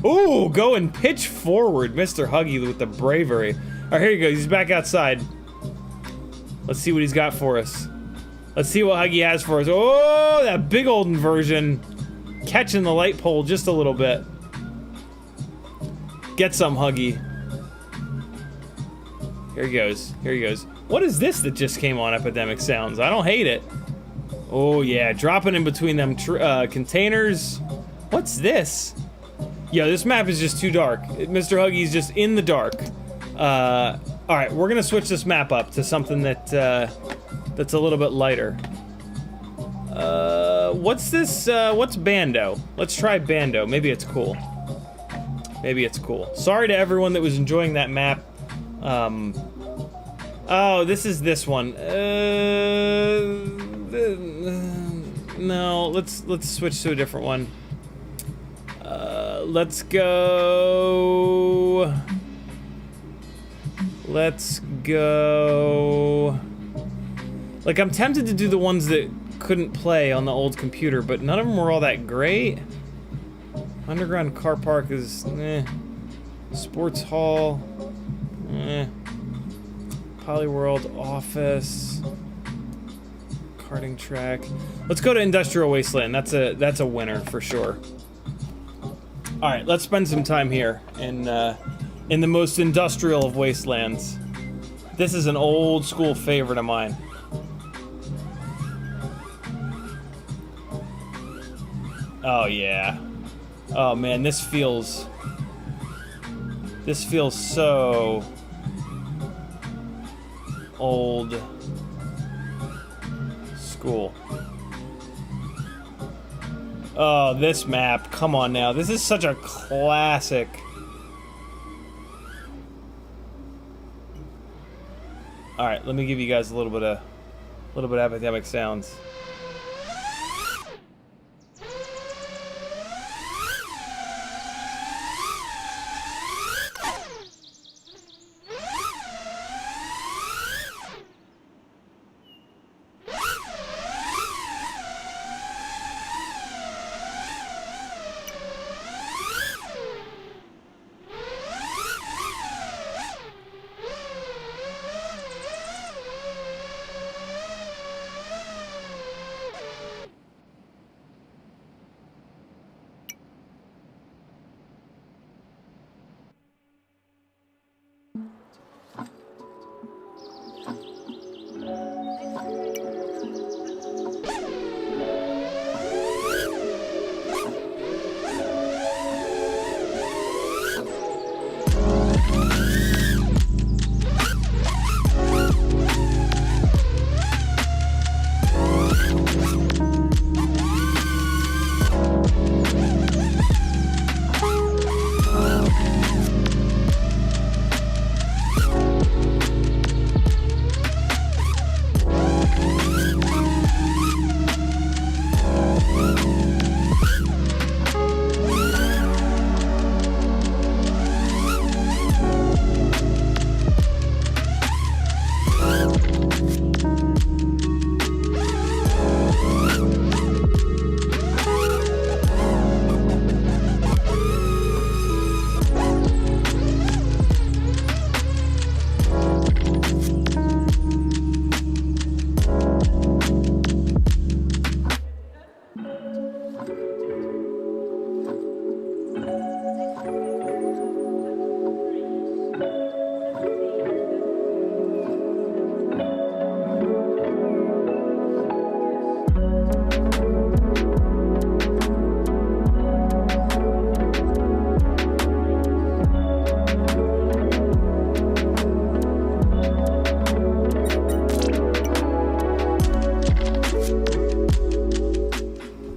Ooh, go and pitch forward, Mr. Huggy with the bravery. Alright, here you go. He's back outside. Let's see what he's got for us. Let's see what Huggy has for us. Oh, that big old inversion. Catching the light pole just a little bit. Get some, Huggy. Here he goes. Here he goes. What is this that just came on Epidemic Sounds? I don't hate it. Oh, yeah. Dropping in between them containers. What's this? Yo, this map is just too dark. Mr. Huggy's just in the dark. Alright, we're gonna switch this map up to something that, that's a little bit lighter. What's this, what's Bando? Let's try Bando. Maybe it's cool. Maybe it's cool. Sorry to everyone that was enjoying that map. Oh, this is this one. No, let's switch to a different one. Let's go. Let's go. Like, I'm tempted to do the ones that couldn't play on the old computer, but none of them were all that great. Underground car park is eh. Sports hall, eh. Polyworld office, karting track. Let's go to Industrial Wasteland. That's a winner for sure. All right, let's spend some time here in the most industrial of wastelands. This is an old school favorite of mine. Oh yeah. Oh man, this feels so old school. Oh, this map, come on now. This is such a classic. All right, let me give you guys a little bit of Epidemic Sounds.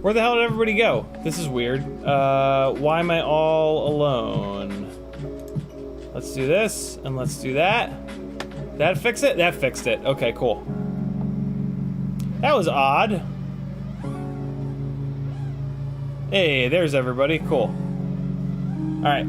Where the hell did everybody go? This is weird. Why am I all alone? Let's do this, and let's do that. That fix it? That fixed it. Okay, cool. That was odd. Hey, there's everybody. Cool. All right.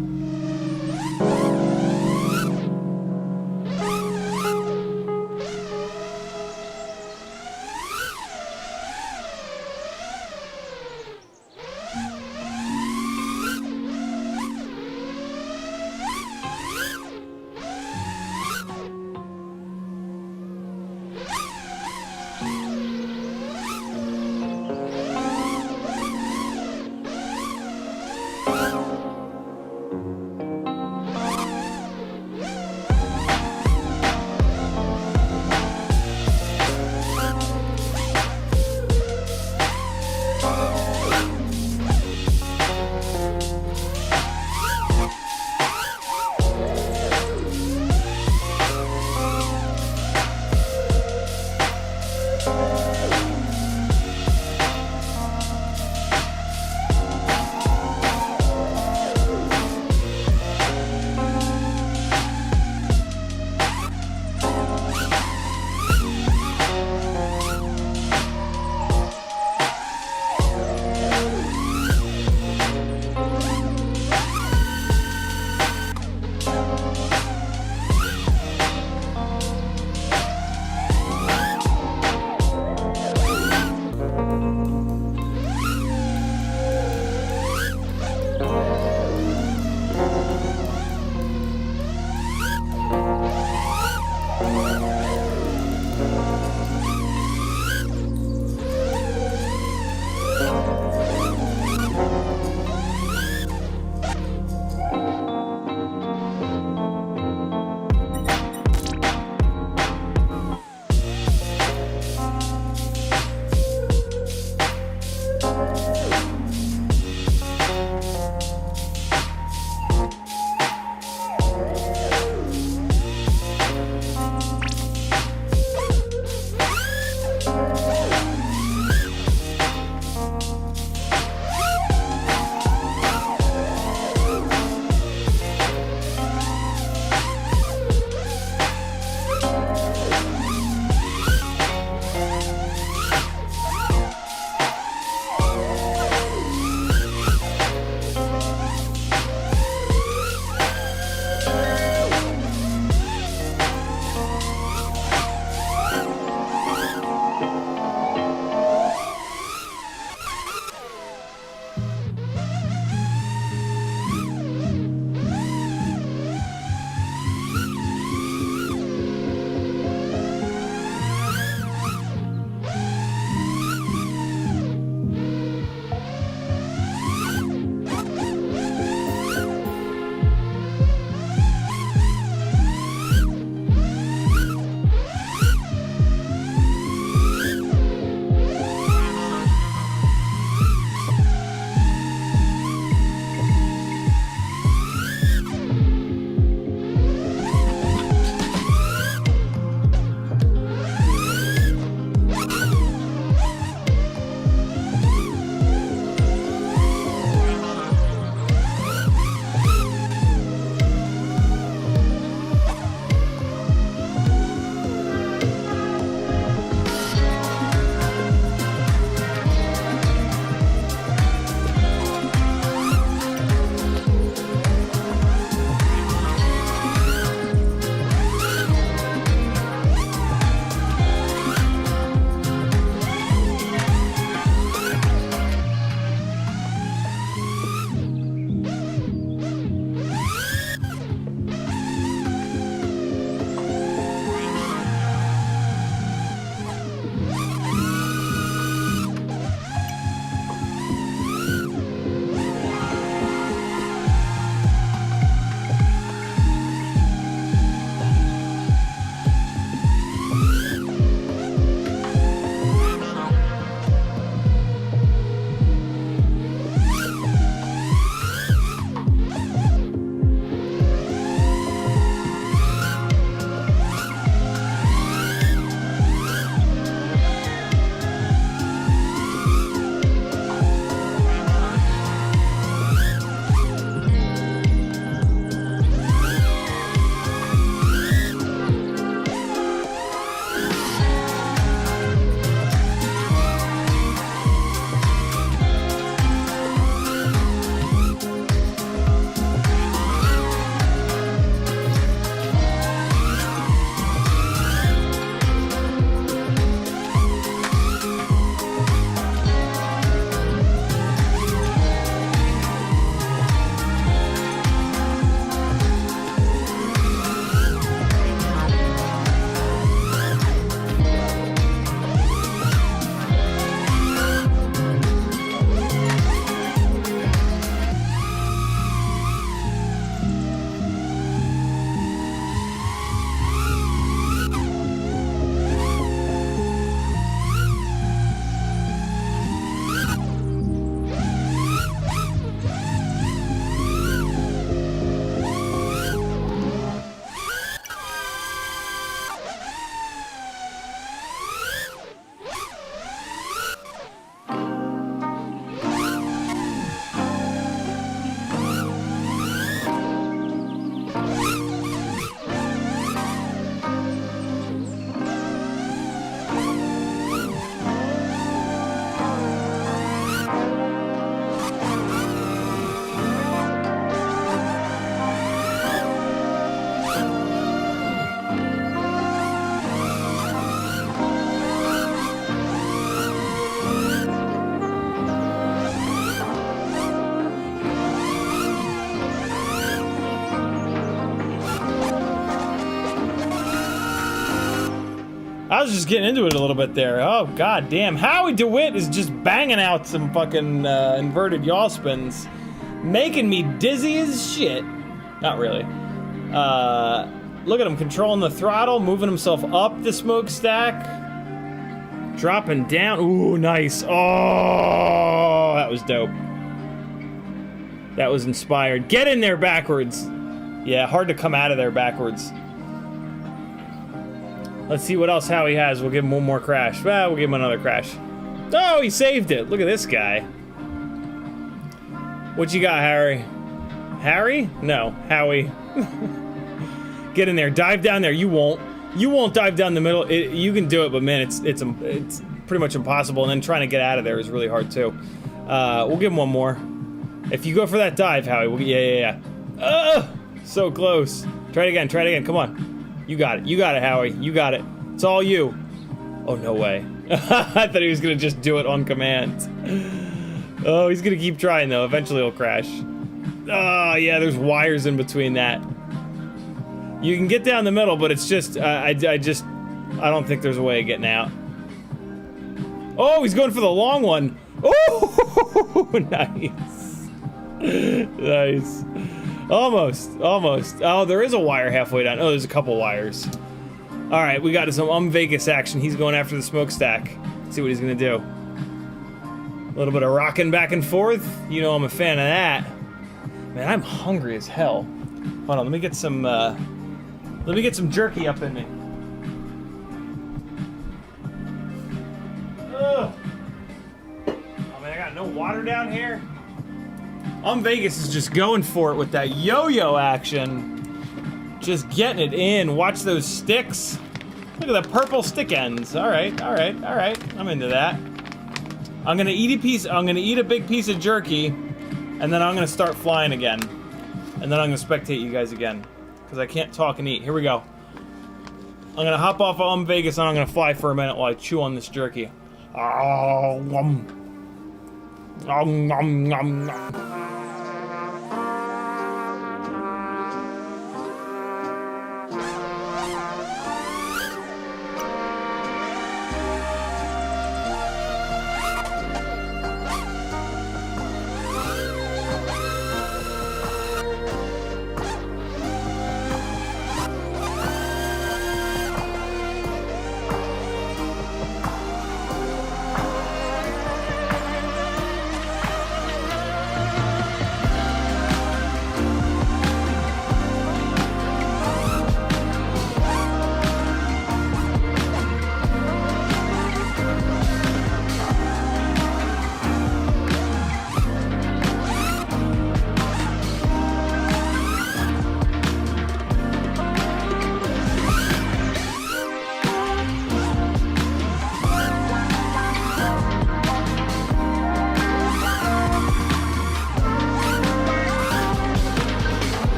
was just getting into it a little bit there. Oh, god damn. Howie DeWitt is just banging out some fucking inverted yaw spins. Making me dizzy as shit. Not really. Look at him controlling the throttle, moving himself up the smokestack. Dropping down. Ooh, nice. Oh, that was dope. That was inspired. Get in there backwards. Yeah, hard to come out of there backwards. Let's see what else Howie has. We'll give him one more crash. Well, we'll give him another crash. Oh, he saved it. Look at this guy. What you got, Harry? Harry? No, Howie. Get in there. Dive down there. You won't. You won't dive down the middle. You can do it, but man, it's pretty much impossible. And then trying to get out of there is really hard too. We'll give him one more. If you go for that dive, Howie, yeah. So close. Try it again. Try it again. Come on. You got it. You got it, Howie. You got it. It's all you. Oh, no way. I thought he was gonna just do it on command. Oh, he's gonna keep trying though. Eventually he'll crash. Oh, yeah, there's wires in between that. You can get down the middle, but it's just, I don't think there's a way of getting out. Oh, he's going for the long one. Oh, nice. Nice. Almost. Oh, there is a wire halfway down. Oh, there's a couple wires. All right, we got some Vegas action. He's going after the smokestack. Let's see what he's gonna do. A little bit of rocking back and forth. You know I'm a fan of that. Man, I'm hungry as hell. Hold on, let me get some jerky up in me. Ugh. Oh man, I got no water down here. Vegas is just going for it with that yo-yo action. Just getting it in. Watch those sticks. Look at the purple stick ends. All right. I'm into that. I'm gonna eat a big piece of jerky, and then I'm gonna start flying again. And then I'm gonna spectate you guys again. Because I can't talk and eat. Here we go. I'm gonna hop off of Vegas and I'm gonna fly for a minute while I chew on this jerky. Oh, nom, nom, nom.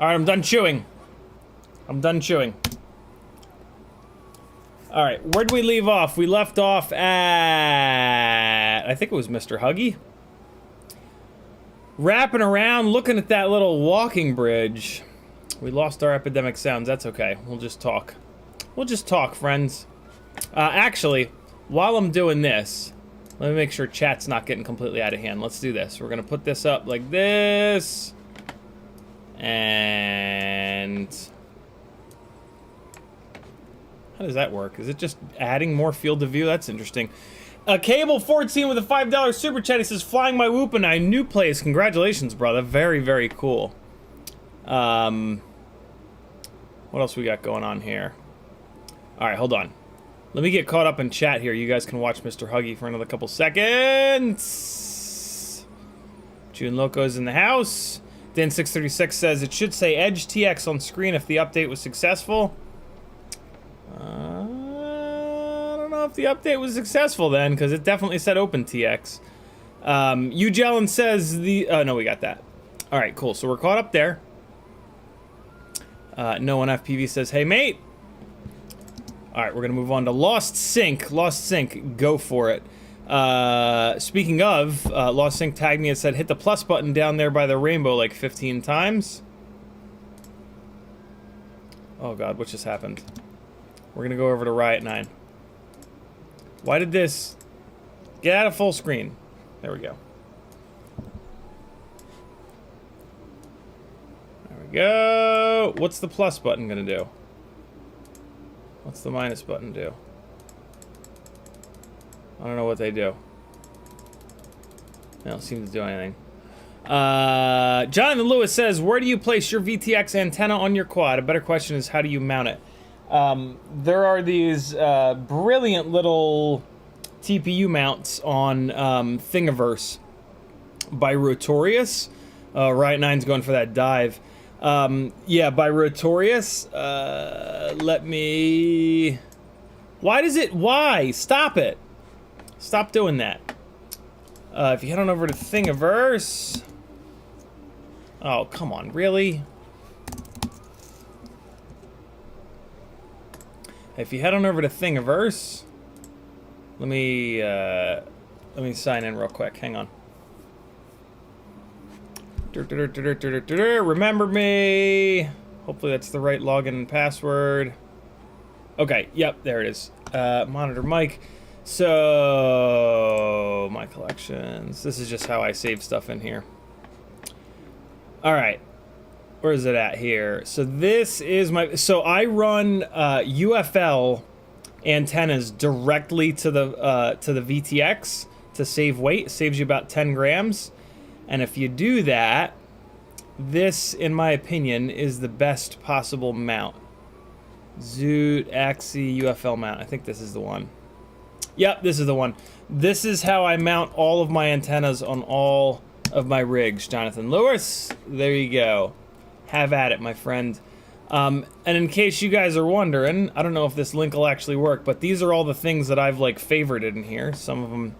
Alright, I'm done chewing. I'm done chewing. Alright, where'd we leave off? We left off at... I think it was Mr. Huggy. Wrapping around, looking at that little walking bridge. We lost our epidemic sounds. That's okay. We'll just talk. We'll just talk, friends. Actually, while I'm doing this, let me make sure chat's not getting completely out of hand. Let's do this. We're going to put this up like this. And... how does that work? Is it just adding more field of view? That's interesting. Cable 14 with a $5 super chat. He says, flying my whoop in a new place. Congratulations, brother. Very, very cool. What else we got going on here? Alright, hold on. Let me get caught up in chat here. You guys can watch Mr. Huggy for another couple seconds. June Loco's in the house. Dan636 says, it should say Edge TX on screen if the update was successful. I don't know if the update was successful then, because it definitely said OpenTX. Ugelin says the... oh, no, we got that. Alright, cool. So we're caught up there. No one FPV says, hey, mate. Alright, we're going to move on to Lost Sync. Lost Sync, go for it. Speaking of, Lost Sync tagged me and said, hit the plus button down there by the rainbow like 15 times. Oh, God, what just happened? We're gonna go over to Riot 9. Why did this... get out of full screen. There we go. There we go. What's the plus button gonna do? What's the minus button do? I don't know what they do. They don't seem to do anything. Jonathan Lewis says, where do you place your VTX antenna on your quad? A better question is, how do you mount it? There are these brilliant little TPU mounts on Thingiverse by Rotorius. Riot 9's going for that dive. Yeah, by Rotorius. Let me... why does it... why? Stop it. Stop doing that. If you head on over to Thingiverse... oh, come on, really? If you head on over to Thingiverse, let me sign in real quick. Hang on. Remember me. Hopefully that's the right login and password. Okay, yep, there it is. Monitor mic. So, my collections. This is just how I save stuff in here. All right. Where is it at here? So this is my... so I run UFL antennas directly to the VTX to save weight. It saves you about 10 grams. And if you do that, this, in my opinion, is the best possible mount. Zoot Axie UFL mount. I think this is the one. Yep, this is the one. This is how I mount all of my antennas on all of my rigs. Jonathan Lewis, there you go. Have at it, my friend. And in case you guys are wondering, I don't know if this link will actually work, but these are all the things that I've, like, favorited in here. Some of them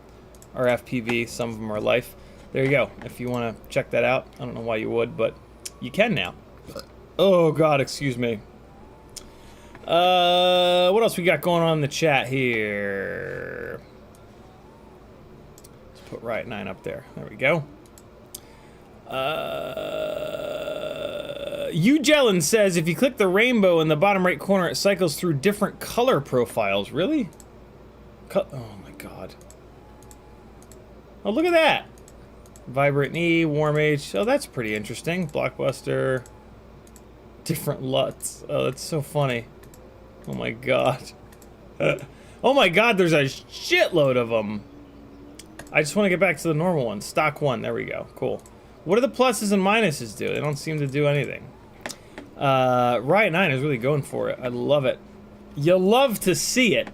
are FPV, some of them are life. There you go. If you want to check that out. I don't know why you would, but you can now. Oh, God, excuse me. What else we got going on in the chat here? Let's put Riot 9 up there. There we go. Ugelin says, if you click the rainbow in the bottom right corner, it cycles through different color profiles. Really? Oh my God. Oh, look at that. Vibrant E, Warm H. Oh, that's pretty interesting. Blockbuster. Different LUTs. Oh, that's so funny. Oh my God. Oh my God, there's a shitload of them. I just want to get back to the normal one. Stock one. There we go. Cool. What do the pluses and minuses do? They don't seem to do anything. Riot 9 is really going for it. I love it. You'll love to see it.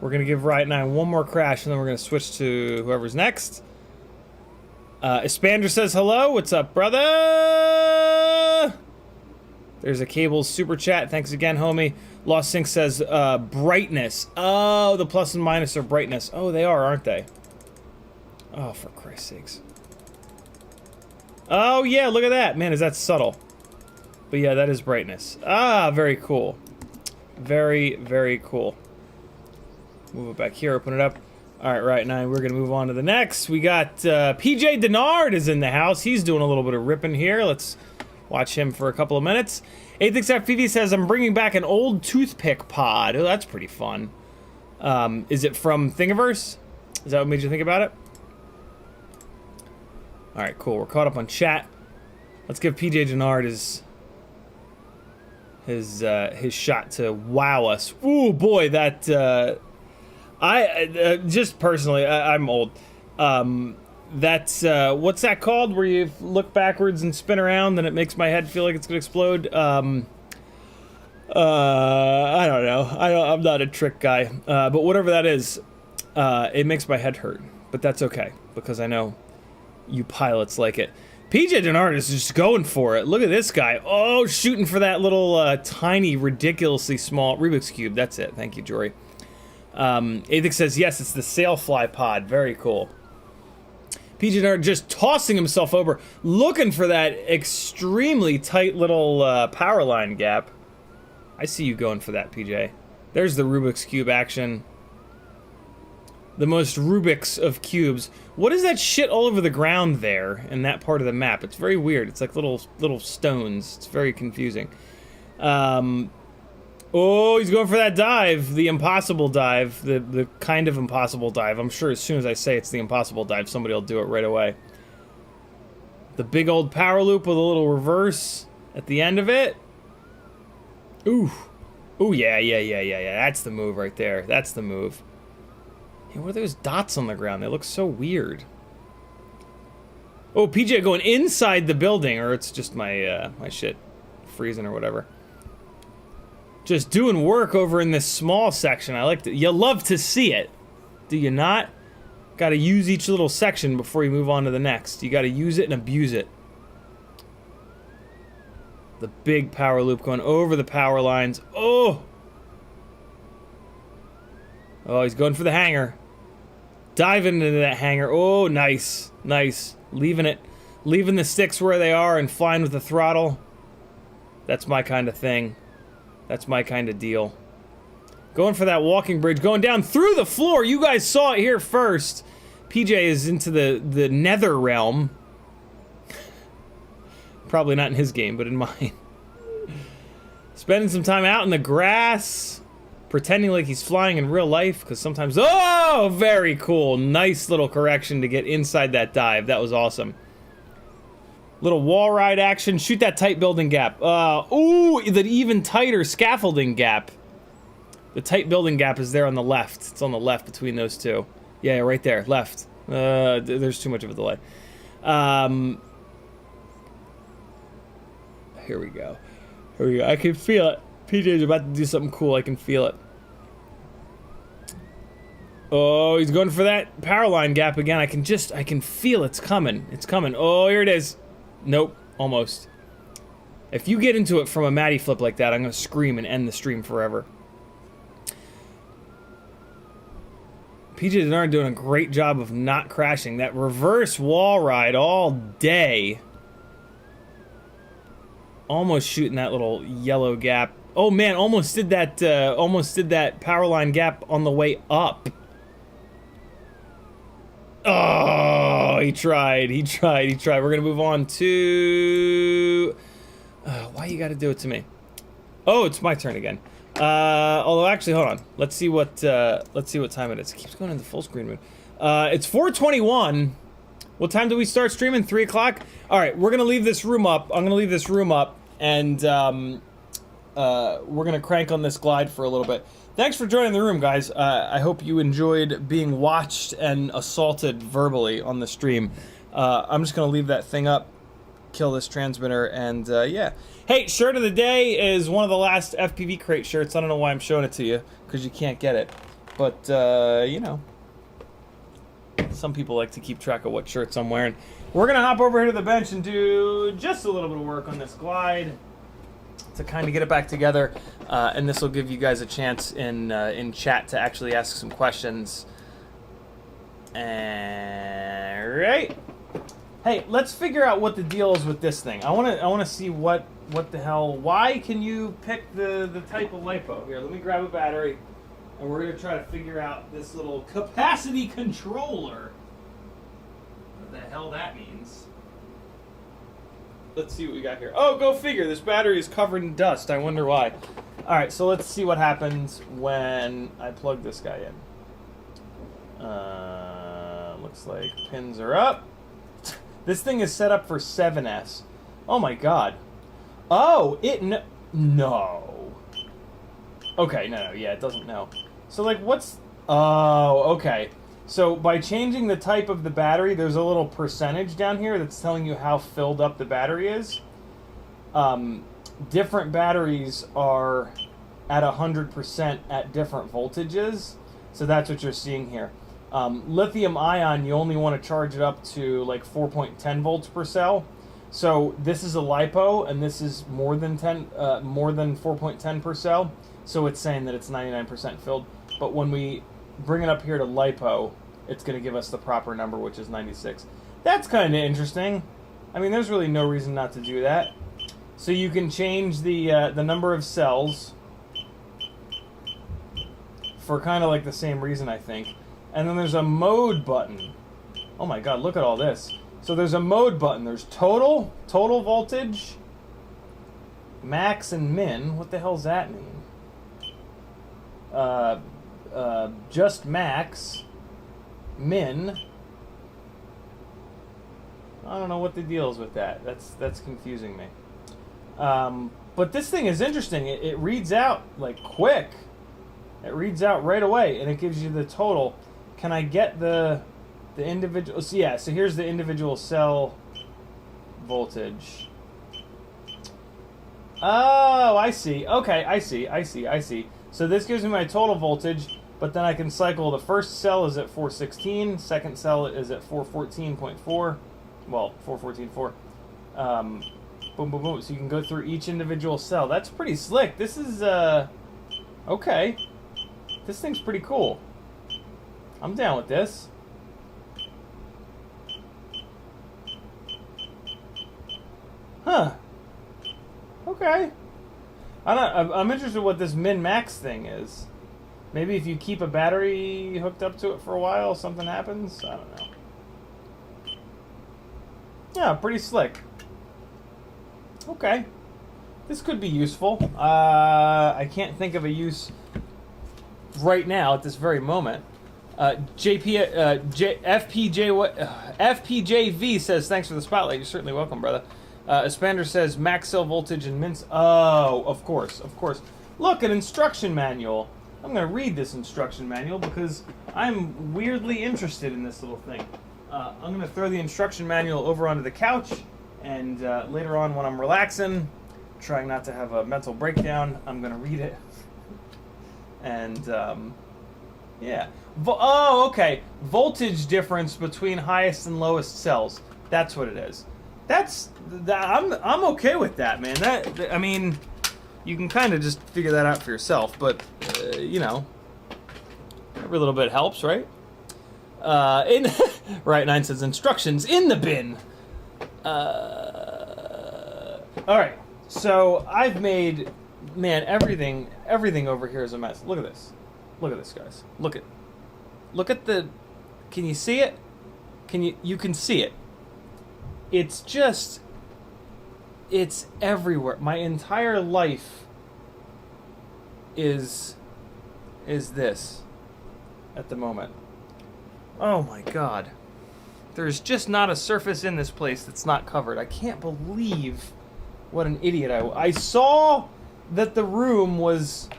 We're going to give Riot 9 one more crash, and then we're going to switch to whoever's next. Espander says hello. What's up, brother? There's a Cables super chat. Thanks again, homie. Lost Sync says brightness. Oh, the plus and minus are brightness. Oh, they are, aren't they? Oh, for Christ's sakes. Oh, yeah, look at that. Man, is that subtle. But yeah, that is brightness. Ah, very cool. Very, very cool. Move it back here, open it up. All right, now we're gonna move on to the next. We got PJ Denard is in the house. He's doing a little bit of ripping here. Let's watch him for a couple of minutes. CiottiFPV says, I'm bringing back an old toothpick pod. Oh, that's pretty fun. Is it from Thingiverse? Is that what made you think about it? All right, cool. We're caught up on chat. Let's give PJ Denard his shot to wow us. Ooh, boy, that just personally, I'm old. That's what's that called? Where you look backwards and spin around, and it makes my head feel like it's gonna explode. I don't know. I'm not a trick guy, but whatever that is, it makes my head hurt. But that's okay because I know you pilots like it. PJ Denard is just going for it. Look at this guy. Oh, shooting for that little tiny, ridiculously small Rubik's Cube. That's it. Thank you, Jory. Athix says, yes, it's the Sailfly pod. Very cool. PJ Denard just tossing himself over, looking for that extremely tight little power line gap. I see you going for that, PJ. There's the Rubik's Cube action. The most Rubik's of cubes. What is that shit all over the ground there in that part of the map? It's very weird. It's like little stones. It's very confusing. Oh, he's going for that dive. The impossible dive. The kind of impossible dive. I'm sure as soon as I say it's the impossible dive, somebody will do it right away. The big old power loop with a little reverse at the end of it. Ooh. Ooh, yeah. That's the move right there. That's the move. Yeah, what are those dots on the ground? They look so weird. Oh, PJ going inside the building, or it's just my my shit freezing or whatever. Just doing work over in this small section. I like to. You love to see it, do you not? Got to use each little section before you move on to the next. You got to use it and abuse it. The big power loop going over the power lines. Oh! Oh, he's going for the hanger. Diving into that hanger. Oh, nice. Nice. Leaving it. Leaving the sticks where they are and flying with the throttle. That's my kind of thing. That's my kind of deal. Going for that walking bridge. Going down through the floor. You guys saw it here first. PJ is into the nether realm. Probably not in his game, but in mine. Spending some time out in the grass. Pretending like he's flying in real life, because sometimes... Oh, very cool. Nice little correction to get inside that dive. That was awesome. Little wall ride action. Shoot that tight building gap. Ooh, the even tighter scaffolding gap. The tight building gap is there on the left. It's on the left between those two. Yeah, right there. Left. There's too much of a delay. Here we go. Here we go. I can feel it. PJ's about to do something cool. I can feel it. Oh, he's going for that power line gap again. I can feel it's coming. It's coming. Oh, here it is. Nope. Almost. If you get into it from a Matty flip like that, I'm going to scream and end the stream forever. PJ Denard doing a great job of not crashing. That reverse wall ride all day. Almost shooting that little yellow gap. Oh man, almost did that power line gap on the way up. Oh, he tried. We're gonna move on to... why you gotta do it to me? Oh, it's my turn again. Although actually, hold on. Let's see what time it is. It keeps going into full screen mode. It's 4:21. What time do we start streaming? 3 o'clock? Alright, we're gonna leave this room up. I'm gonna leave this room up, and we're gonna crank on this glide for a little bit. Thanks for joining the room, guys. I hope you enjoyed being watched and assaulted verbally on the stream. I'm just gonna leave that thing up, kill this transmitter, and yeah. Hey, shirt of the day is one of the last FPVCrate shirts. I don't know why I'm showing it to you, because you can't get it. But, you know, some people like to keep track of what shirts I'm wearing. We're gonna hop over here to the bench and do just a little bit of work on this glide to kind of get it back together, and this will give you guys a chance in chat to actually ask some questions. Alright. Hey, let's figure out what the deal is with this thing. I wanna see what the hell. Why can you pick the type of LiPo? Here, let me grab a battery, and we're gonna try to figure out this little capacity controller. What the hell that means? Let's see what we got here. Oh, go figure. This battery is covered in dust. I wonder why. All right, so let's see what happens when I plug this guy in. Looks like pins are up. This thing is set up for 7S. Oh my god. Oh, no. Okay, no, yeah, it doesn't know. So, like, what's... Oh, okay. So, by changing the type of the battery, there's a little percentage down here that's telling you how filled up the battery is. Different batteries are at 100% at different voltages. So that's what you're seeing here. Lithium ion, you only want to charge it up to like 4.10 volts per cell. So this is a LiPo, and this is more than 4.10 per cell. So it's saying that it's 99% filled. But when we bring it up here to LiPo, it's going to give us the proper number, which is 96. That's kind of interesting. I mean, there's really no reason not to do that. So you can change the number of cells for kind of like the same reason, I think. And then there's a mode button. Oh my god, look at all this. So there's a mode button. There's total voltage, max and min. What the hell's that mean? Just max, min. I don't know what the deal is with that. That's confusing me. But this thing is interesting. It reads out like quick. It reads out right away, and it gives you the total. Can I get the individual? So yeah, so here's the individual cell voltage. Oh, I see. Okay, I see. So this gives me my total voltage, but then I can cycle. The first cell is at 416. Second cell is at 414.4. Well, 414.4. Boom, boom, boom. So you can go through each individual cell. That's pretty slick. This is okay. This thing's pretty cool. I'm down with this. Huh. Okay. I'm interested in what this min-max thing is. Maybe if you keep a battery hooked up to it for a while, something happens? I don't know. Yeah, pretty slick. Okay. This could be useful. I can't think of a use right now at this very moment. FPJV says, thanks for the spotlight. You're certainly welcome, brother. Espander says, max cell voltage and min... Oh, of course. Look, an instruction manual. I'm going to read this instruction manual because I'm weirdly interested in this little thing. I'm going to throw the instruction manual over onto the couch, and later on when I'm relaxing, trying not to have a mental breakdown, I'm going to read it. And, yeah. Oh, okay. Voltage difference between highest and lowest cells. That's what it is. I'm okay with that, man. I mean, you can kind of just figure that out for yourself, but you know, every little bit helps, right? Right, 9 says instructions in the bin. All right. So I've made, man, everything over here is a mess. Look at this. Look at this, guys. Look at the. Can you see it? You can see it. It's just. It's everywhere. My entire life is this at the moment. Oh my god. There's just not a surface in this place that's not covered. I can't believe what an idiot I saw that the room was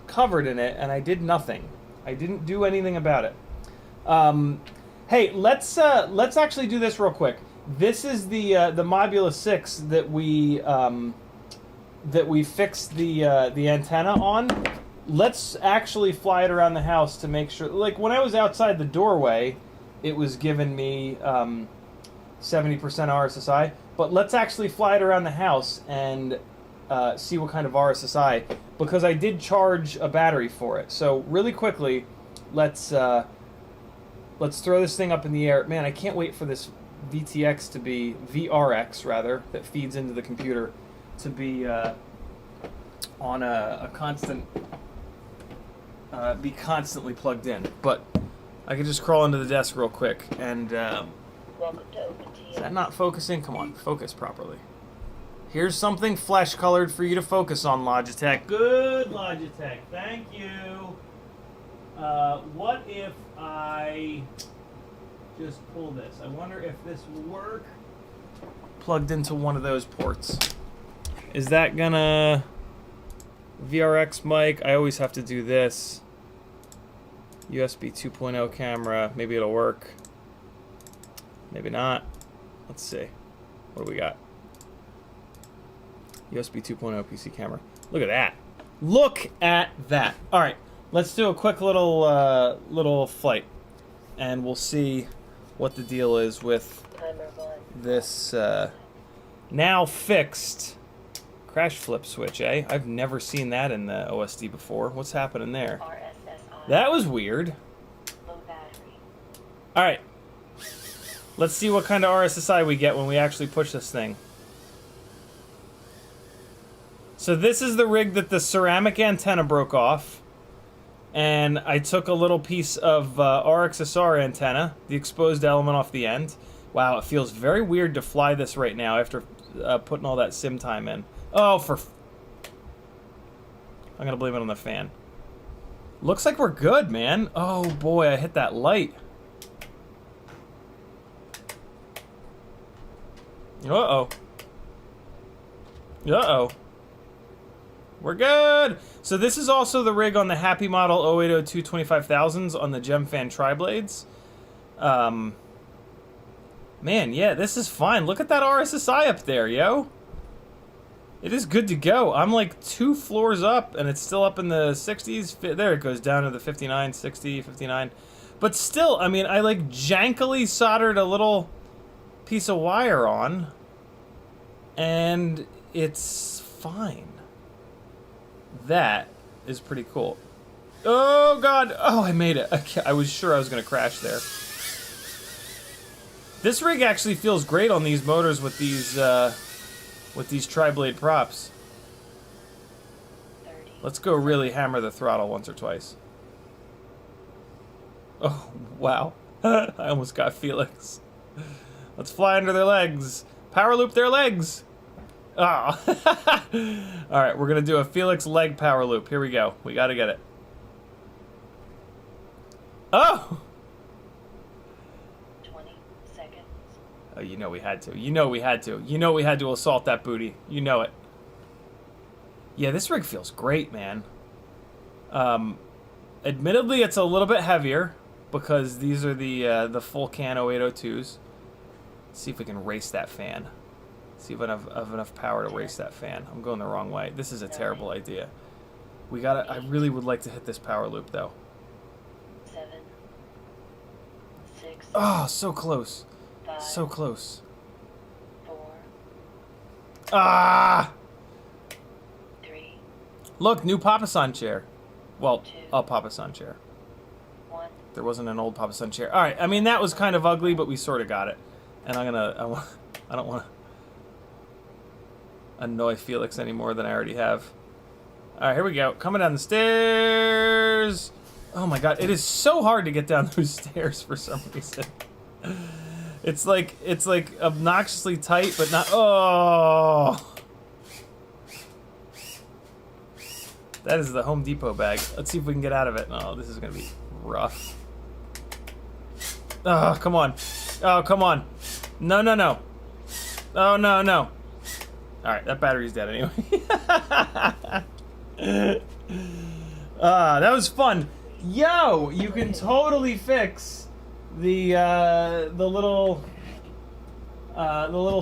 covered in it, and I did nothing. I didn't do anything about it. Hey, let's actually do this real quick. This is the Modula 6 that we fixed the antenna on. Let's actually fly it around the house to make sure. Like when I was outside the doorway, it was giving me 70% RSSI. But let's actually fly it around the house and see what kind of RSSI, because I did charge a battery for it. So really quickly, let's throw this thing up in the air. Man, I can't wait for this VTX to be VRX rather, that feeds into the computer, to be on a constant, be constantly plugged in. But I could just crawl into the desk real quick and. Is that not focusing? Come on, focus properly. Here's something flesh-colored for you to focus on, Logitech. Good, Logitech. Thank you. What if I just pull this? I wonder if this will work. Plugged into one of those ports. Is that gonna... VRX mic, I always have to do this. USB 2.0 camera, maybe it'll work. Maybe not. Let's see. What do we got? USB 2.0 PC camera. Look at that. Look at that. All right, let's do a quick little flight, and we'll see what the deal is with this now fixed crash flip switch, eh? I've never seen that in the OSD before. What's happening there? That was weird. All right. Let's see what kind of RSSI we get when we actually push this thing. So this is the rig that the ceramic antenna broke off. And I took a little piece of RXSR antenna, the exposed element off the end. Wow, it feels very weird to fly this right now after putting all that sim time in. Oh, I'm gonna blame it on the fan. Looks like we're good, man. Oh boy, I hit that light. Uh-oh. Uh-oh. We're good! So this is also the rig on the Happy Model 0802 25,000s on the GemFan tri-blades. Man, yeah, this is fine. Look at that RSSI up there, yo. It is good to go. I'm like 2 floors up, and it's still up in the 60s. There it goes down to the 59, 60, 59. But still, I mean, I like jankily soldered a little piece of wire on, and it's fine. That is pretty cool. Oh god! Oh, I made it. I was sure I was gonna crash there. This rig actually feels great on these motors with these tri-blade props. Let's go really hammer the throttle once or twice. Oh wow! I almost got Felix. Let's fly under their legs. Power loop their legs. Oh. Alright, we're gonna do a Felix leg power loop. Here we go. We gotta get it. Oh! 20 seconds. Oh, you know we had to. You know we had to. You know we had to assault that booty. You know it. Yeah, this rig feels great, man. Admittedly, it's a little bit heavier because these are the full can 0802s. Let's see if we can race that fan. See if I have enough power to race that fan. I'm going the wrong way. This is a terrible idea. We gotta. I really would like to hit this power loop though. 7, 6. Oh, so close. 5, So close. 4. Ah! 3. Look, new Papasan chair. Well, 2, a Papasan chair. 1. There wasn't an old Papasan chair. All right. I mean, that was kind of ugly, but we sort of got it. And I don't want to annoy Felix any more than I already have. All right, here we go. Coming down the stairs. Oh my god, it is so hard to get down those stairs for some reason. It's like obnoxiously tight, but not. Oh, that is the Home Depot bag. Let's see if we can get out of it. Oh, this is gonna be rough. Oh, come on. Oh, come on. No, no, no. Oh, no, no. Alright, that battery's dead anyway. That was fun. Yo, you can totally fix the little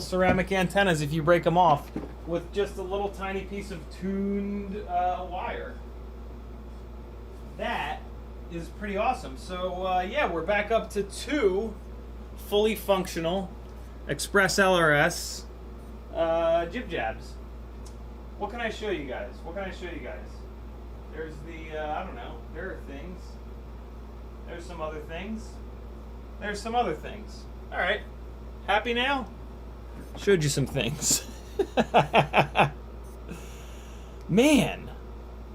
ceramic antennas if you break them off with just a little tiny piece of tuned wire. That is pretty awesome. So yeah, we're back up to 2 fully functional Express ELRS jib jabs. What can I show you guys? What can I show you guys? There's the I don't know. There are things. There's some other things. There's some other things. All right. Happy now? Showed you some things. Man,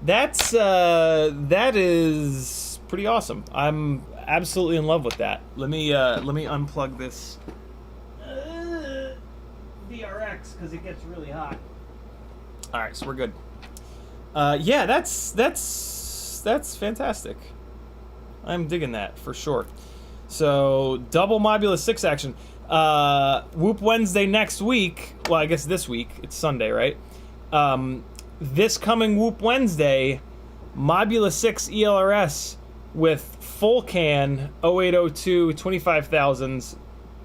that is pretty awesome. I'm absolutely in love with that. Let me unplug this VRX because it gets really hot. All right, so we're good. Yeah, that's fantastic. I'm digging that for sure. So double Mobula 6 action. Whoop Wednesday next week. Well, I guess this week. It's Sunday, right? This coming Whoop Wednesday, Mobula 6 ELRS with full can 0802 25,000s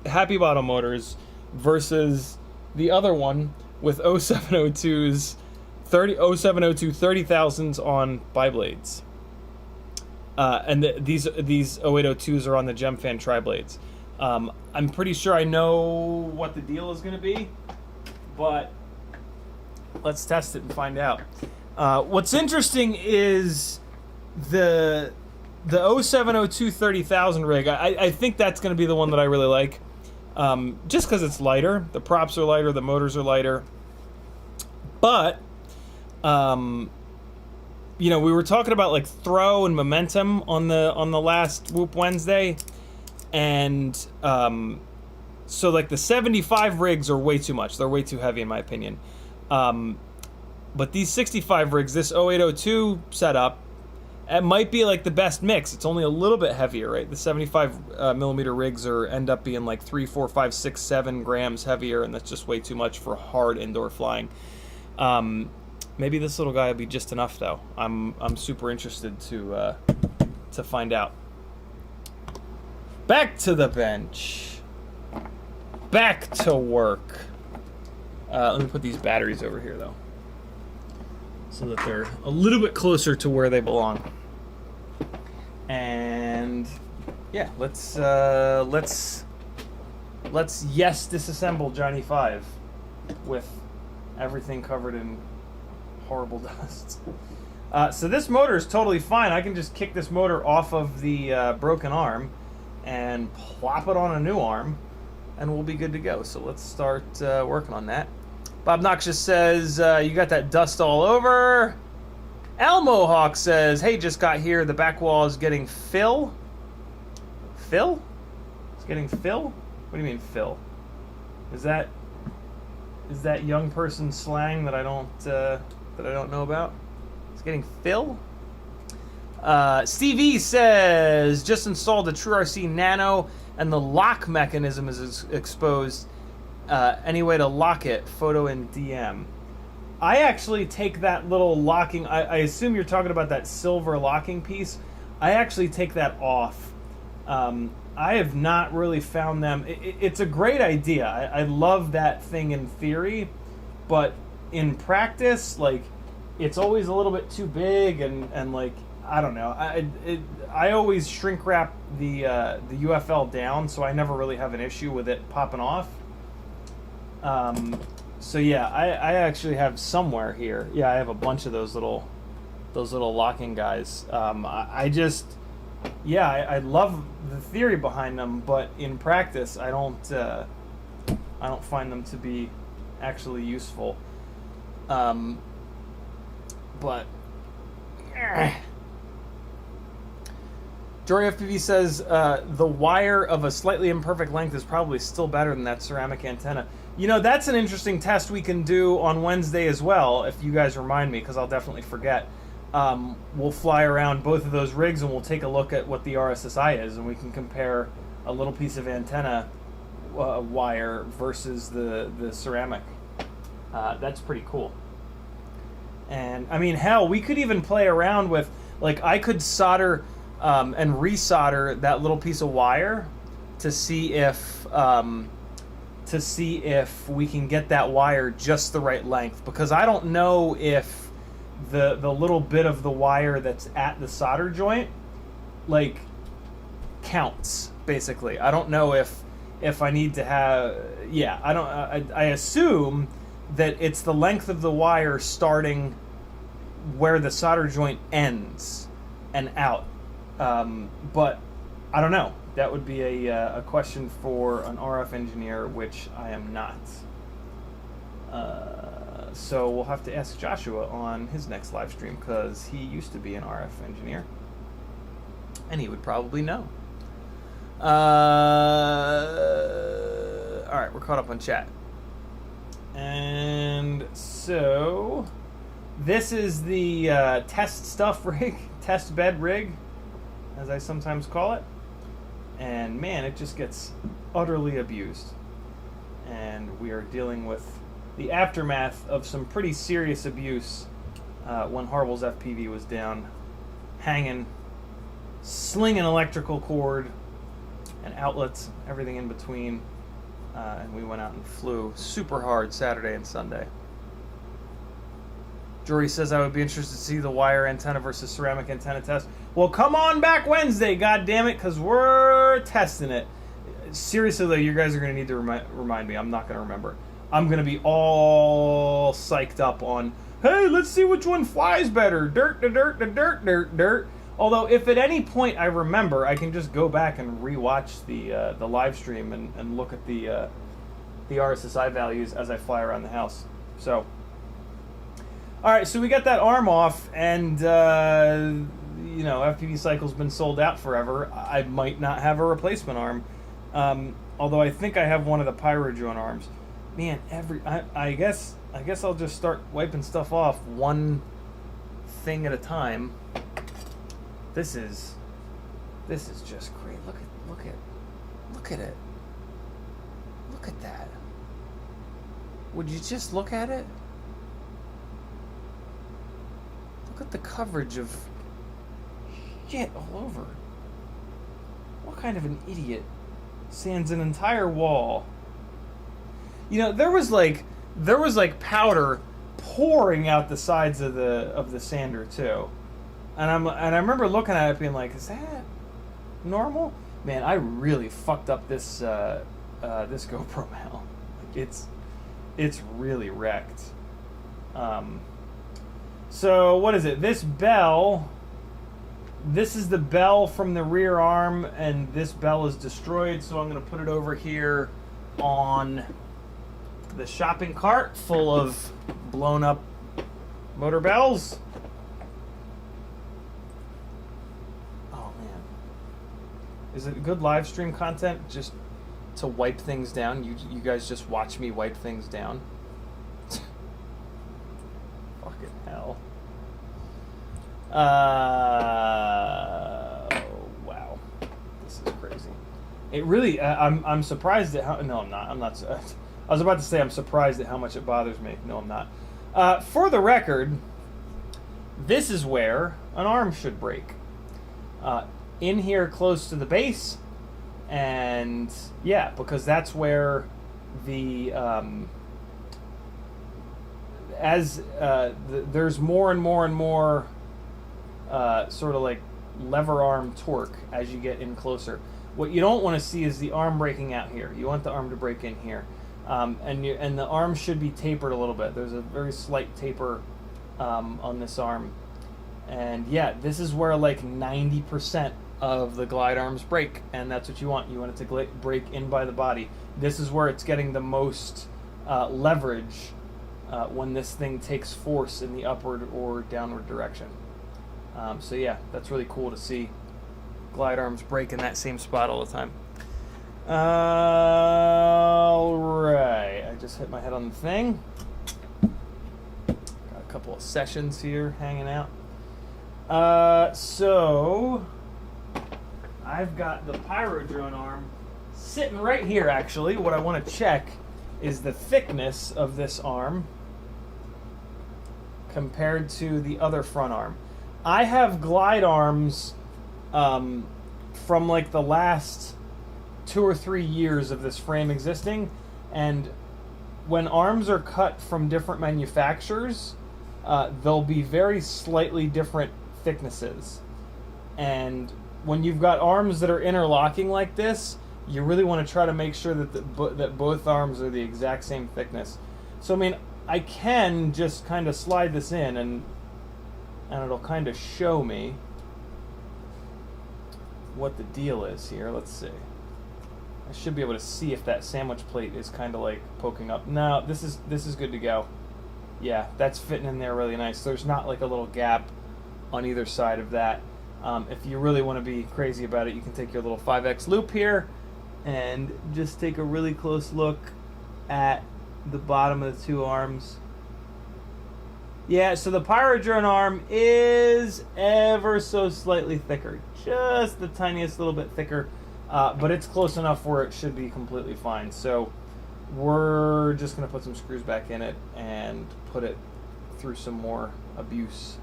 Happy Bottom motors versus the other one with 0702s 0702 30,000s on bi-blades. And these 0802s are on the Gemfan tri-blades. I'm pretty sure I know what the deal is going to be, but let's test it and find out. What's interesting is the 0702 30,000 rig. I think that's going to be the one that I really like, just because it's lighter. The props are lighter, the motors are lighter. But you know, we were talking about like throw and momentum on the last Whoop Wednesday, and so like the 75 rigs are way too much. They're way too heavy in my opinion. But these 65 rigs, this 0802 setup, it might be like the best mix. It's only a little bit heavier, right? The 75 millimeter rigs end up being like 3, 4, 5, 6, 7 grams heavier, and that's just way too much for hard indoor flying. Maybe this little guy will be just enough, though. I'm super interested to find out. Back to the bench. Back to work. Let me put these batteries over here, though, so that they're a little bit closer to where they belong. And yeah, let's yes disassemble Johnny 5 with everything covered in horrible dust. So this motor is totally fine. I can just kick this motor off of the broken arm and plop it on a new arm, and we'll be good to go. So let's start working on that. Bob Noxious says, you got that dust all over. Elmo Hawk says, hey, just got here. The back wall is getting fill. Fill? It's getting fill? What do you mean fill? Is that young person slang that I don't know about? It's getting fill. Steve E says, just installed the TrueRC Nano and the lock mechanism is exposed. Any way to lock it? Photo in DM. I actually take that little locking. I assume you're talking about that silver locking piece. I actually take that off. I have not really found them. It's a great idea. I love that thing in theory, but in practice, like, it's always a little bit too big, and like, I don't know. I always shrink wrap the UFL down, so I never really have an issue with it popping off. So yeah, I actually have somewhere here. Yeah, I have a bunch of those little locking guys. I love the theory behind them, but in practice, I don't find them to be actually useful. But Jory FPV says the wire of a slightly imperfect length is probably still better than that ceramic antenna. You know, that's an interesting test we can do on Wednesday as well, if you guys remind me, because I'll definitely forget. We'll fly around both of those rigs and we'll take a look at what the RSSI is, and we can compare a little piece of antenna wire versus the ceramic. That's pretty cool. And I mean, hell, we could even play around with, like, I could solder and resolder that little piece of wire to see if we can get that wire just the right length, because I don't know if the little bit of the wire that's at the solder joint, like, counts, basically. I don't know if I need to have, yeah, I assume that it's the length of the wire starting where the solder joint ends and out. But I don't know. that would be a question for an RF engineer, which I am not. So we'll have to ask Joshua on his next live stream, because he used to be an RF engineer, and he would probably know. All right, we're caught up on chat. And so this is the test stuff rig, test bed rig, as I sometimes call it. And man, it just gets utterly abused. And we are dealing with the aftermath of some pretty serious abuse when Harble's FPV was down, hanging, slinging electrical cord and outlets, everything in between. And we went out and flew super hard Saturday and Sunday. Jory says I would be interested to see the wire antenna versus ceramic antenna test. Well, come on back Wednesday, God damn it, because we're testing it. Seriously, though, you guys are going to need to remind me. I'm not going to remember. I'm going to be all psyched up on, hey, let's see which one flies better. Dirt, dirt, dirt, dirt, dirt, dirt. Although, if at any point I remember, I can just go back and rewatch the live stream and look at the RSSI values as I fly around the house. So, all right, so we got that arm off, and you know, FPV Cycle's been sold out forever. I might not have a replacement arm, although I think I have one of the Pyrodrone arms. Man, I guess I'll just start wiping stuff off one thing at a time. This is just great. Look at it. Look at that. Would you just look at it? Look at the coverage of shit all over. What kind of an idiot sands an entire wall? You know, there was like powder pouring out the sides of the sander too. And I remember looking at it being like, is that normal? Man, I really fucked up this this GoPro mount. Like it's really wrecked. So what is it? This bell. This is the bell from the rear arm, and this bell is destroyed. So I'm gonna put it over here on the shopping cart full of blown up motor bells. Is it good live stream content just to wipe things down? You guys just watch me wipe things down? Fucking hell. Wow. This is crazy. It really, I'm surprised at how, no I'm not. I was about to say I'm surprised at how much it bothers me. No I'm not. For the record, this is where an arm should break. In here close to the base, and yeah, because that's where the there's more and more sort of like lever arm torque as you get in closer. What you don't want to see is the arm breaking out here. You want the arm to break in here, and the arm should be tapered a little bit. There's a very slight taper on this arm, and yeah, this is where like 90% of the glide arms break, and that's what you want. You want it to break in by the body. This is where it's getting the most leverage when this thing takes force in the upward or downward direction. So yeah, that's really cool to see glide arms break in that same spot all the time. Alright, I just hit my head on the thing. Got a couple of sessions here hanging out. So I've got the Pyrodrone arm sitting right here, actually. What I want to check is the thickness of this arm compared to the other front arm. I have glide arms from like the last 2 or 3 years of this frame existing, and when arms are cut from different manufacturers, they'll be very slightly different thicknesses. And when you've got arms that are interlocking like this, you really want to try to make sure that that both arms are the exact same thickness. So I mean, I can just kind of slide this in and it'll kind of show me what the deal is here. Let's see. I should be able to see if that sandwich plate is kind of like poking up. No, this is good to go. Yeah, that's fitting in there really nice. There's not like a little gap on either side of that. If you really want to be crazy about it, you can take your little 5X loop here and just take a really close look at the bottom of the two arms. Yeah, so the Pyrodrone arm is ever so slightly thicker. Just the tiniest little bit thicker. But it's close enough where it should be completely fine. So we're just going to put some screws back in it and put it through some more abuse.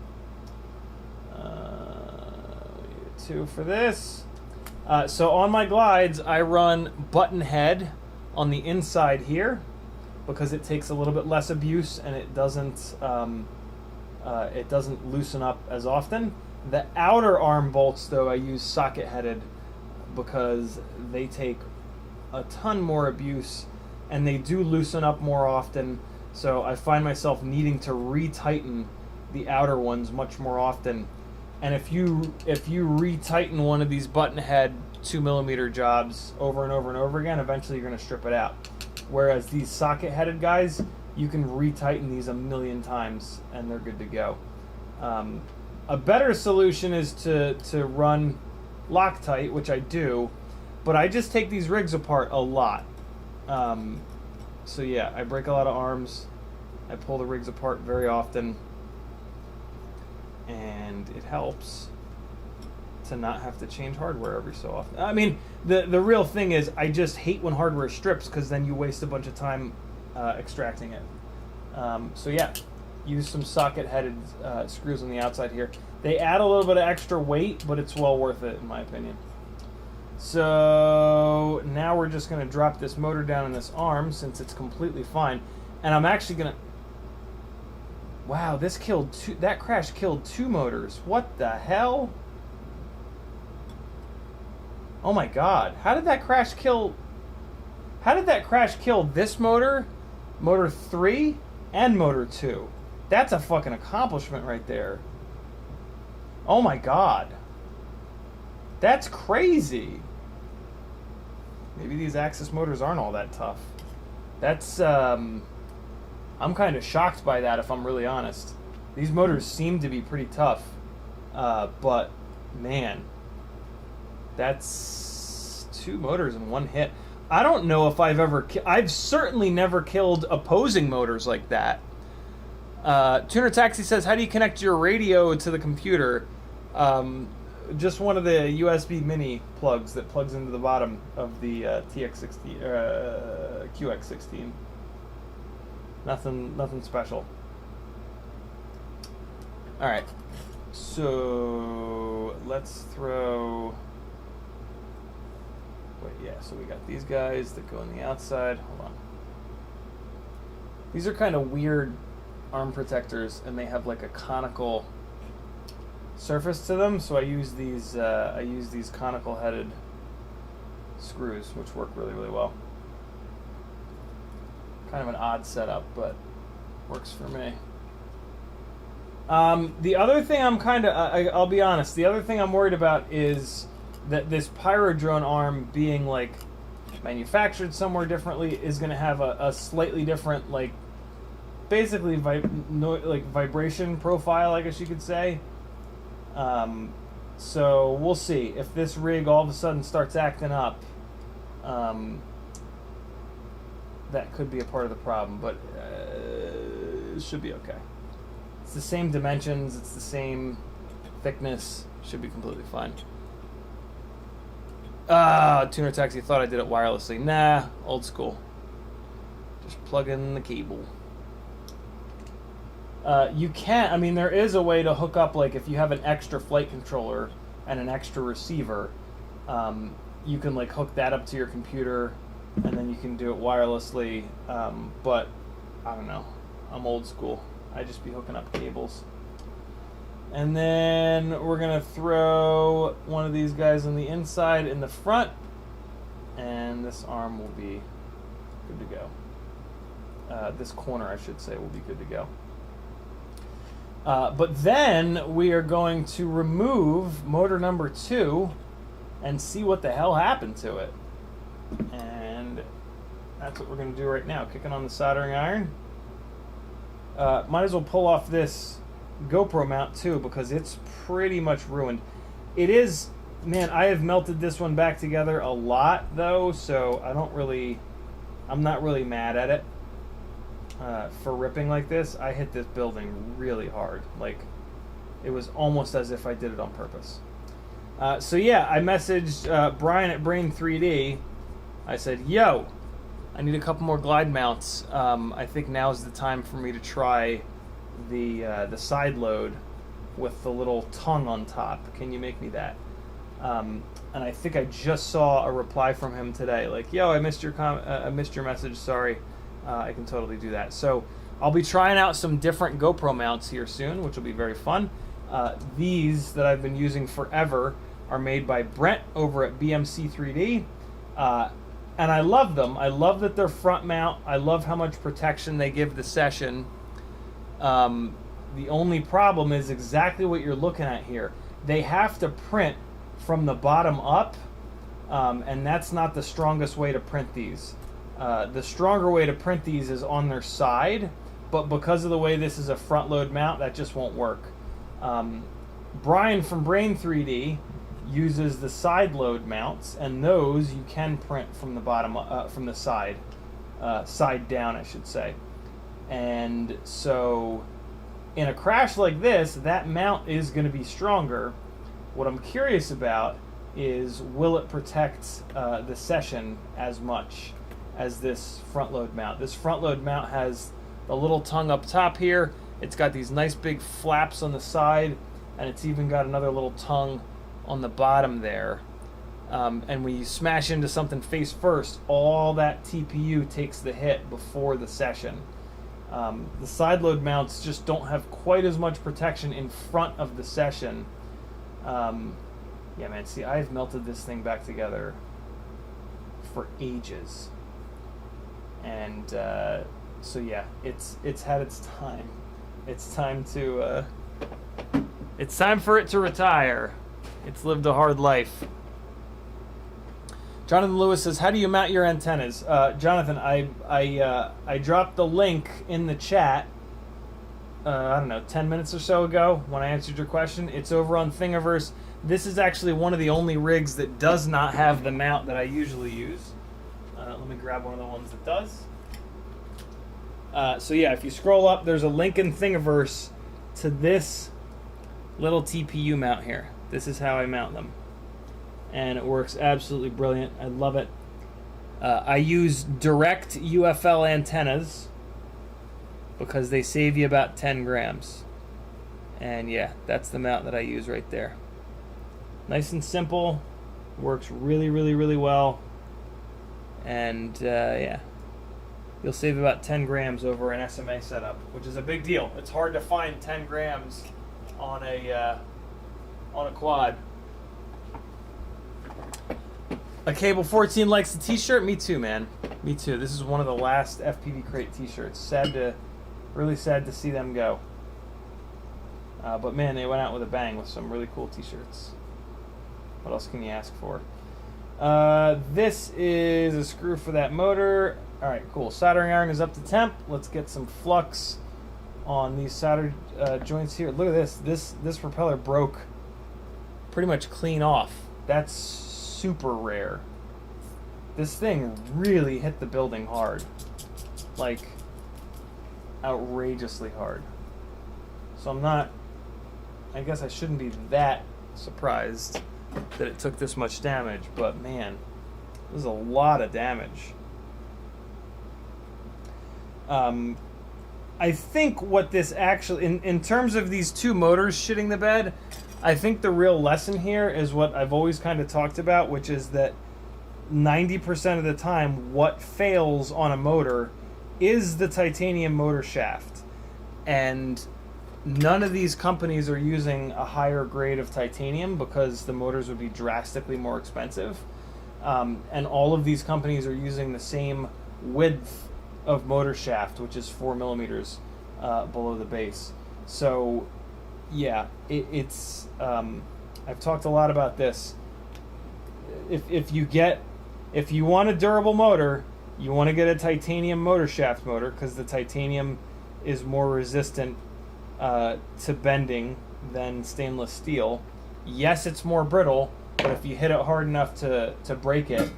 2 for this. So on my glides, I run button head on the inside here because it takes a little bit less abuse and it doesn't loosen up as often. The outer arm bolts, though, I use socket headed because they take a ton more abuse and they do looson up more often. So I find myself needing to retighten the outer ones much more often. And if you retighten one of these button head 2mm jobs over and over and over again, eventually you're going to strip it out. Whereas these socket headed guys, you can retighten these a million times and they're good to go. A better solution is to run Loctite, which I do, but I just take these rigs apart a lot. So yeah, I break a lot of arms. I pull the rigs apart very often. And it helps to not have to change hardware every so often. I mean, the real thing is I just hate when hardware strips because then you waste a bunch of time extracting it. So yeah, use some socket-headed screws on the outside here. They add a little bit of extra weight, but it's well worth it in my opinion. So now we're just going to drop this motor down in this arm since it's completely fine. And I'm actually going to... Wow, that crash killed 2 motors. What the hell? Oh my god. How did that crash kill this motor, motor 3, and motor 2? That's a fucking accomplishment right there. Oh my god. That's crazy. Maybe these Axis motors aren't all that tough. That's, I'm kind of shocked by that, if I'm really honest. These motors seem to be pretty tough, but man, that's 2 motors in one hit. I don't know if I've certainly never killed opposing motors like that. Tuner Taxi says, how do you connect your radio to the computer? Just one of the USB mini plugs that plugs into the bottom of the TX16, QX16. Nothing special. All right, so let's throw. Wait, yeah. So we got these guys that go on the outside. Hold on. These are kind of weird arm protectors, and they have like a conical surface to them. So I use these conical-headed screws, which work really, really well. Kind of an odd setup, but works for me. The other thing I'll be honest, the other thing I'm worried about is that this Pyrodrone arm being like manufactured somewhere differently is going to have a slightly different, like, basically vibration profile, I guess you could say. So we'll see if this rig all of a sudden starts acting up. That could be a part of the problem, but it should be okay. It's the same dimensions, it's the same thickness, should be completely fine. Tuner Taxi thought I did it wirelessly. Nah, old school. Just plug in the cable. You can't, I mean, there is a way to hook up, like, if you have an extra flight controller and an extra receiver, you can, like, hook that up to your computer, and then you can do it wirelessly, but I don't know. I'm old school. I just be hooking up cables. And then we're going to throw one of these guys on the inside in the front, and this arm will be good to go. This corner, I should say, will be good to go. But then we are going to remove motor number 2 and see what the hell happened to it. And that's what we're going to do right now, kicking on the soldering iron. Might as well pull off this GoPro mount too, because it's pretty much ruined. It is, man, I have melted this one back together a lot though, so I'm not really mad at it for ripping like this. I hit this building really hard. Like, it was almost as if I did it on purpose. So yeah, I messaged Brian at Brain 3D. I said, yo, I need a couple more glide mounts. I think now's the time for me to try the side load with the little tongue on top. Can you make me that? And I think I just saw a reply from him today, like, yo, I missed your message, sorry. I can totally do that. So I'll be trying out some different GoPro mounts here soon, which will be very fun. These that I've been using forever are made by Brent over at BMC 3D. And I love them. I love that they're front mount. I love how much protection they give the session. The only problem is exactly what you're looking at here. They have to print from the bottom up, and that's not the strongest way to print these. The stronger way to print these is on their side, but because of the way this is a front load mount, that just won't work. Brian from Brain 3D uses the side load mounts, and those you can print from the bottom, from the side, side down, I should say. And so, in a crash like this, that mount is going to be stronger. What I'm curious about is, will it protect the session as much as this front load mount? This front load mount has the little tongue up top here. It's got these nice big flaps on the side, and it's even got another little tongue on the bottom there. And when you smash into something face first, all that TPU takes the hit before the session. The side load mounts just don't have quite as much protection in front of the session. Yeah, man, see, I've melted this thing back together for ages. And so yeah, it's had its time. It's time for it to retire. It's lived a hard life. Jonathan Lewis says, how do you mount your antennas? Jonathan, I dropped the link in the chat, I don't know, 10 minutes or so ago when I answered your question. It's over on Thingiverse. This is actually one of the only rigs that does not have the mount that I usually use. Let me grab one of the ones that does. So yeah, if you scroll up, there's a link in Thingiverse to this little TPU mount here. This is how I mount them. And it works absolutely brilliant. I love it. I use direct UFL antennas because they save you about 10 grams. And yeah, that's the mount that I use right there. Nice and simple. Works really, really, really well. And yeah, you'll save about 10 grams over an SMA setup, which is a big deal. It's hard to find 10 grams on a quad. A Cable 14 likes the t-shirt. Me too, man. Me too. This is one of the last FPVCrate t-shirts. Really sad to see them go. But man, they went out with a bang with some really cool t-shirts. What else can you ask for? This is a screw for that motor. All right, cool. Soldering iron is up to temp. Let's get some flux on these solder joints here. Look at this. This propeller broke pretty much clean off. That's super rare. This thing really hit the building hard, like outrageously hard. So I guess I shouldn't be that surprised that it took this much damage, but man, this is a lot of damage. I think what this actually, in terms of these two motors shitting the bed, I think the real lesson here is what I've always kind of talked about, which is that 90% of the time what fails on a motor is the titanium motor shaft. And none of these companies are using a higher grade of titanium because the motors would be drastically more expensive. And all of these companies are using the same width of motor shaft, which is 4 millimeters below the base. So yeah, it's I've talked a lot about this. if you want a durable motor, you want to get a titanium motor shaft motor, because the titanium is more resistant to bending than stainless steel. Yes, it's more brittle, but if you hit it hard enough to break it,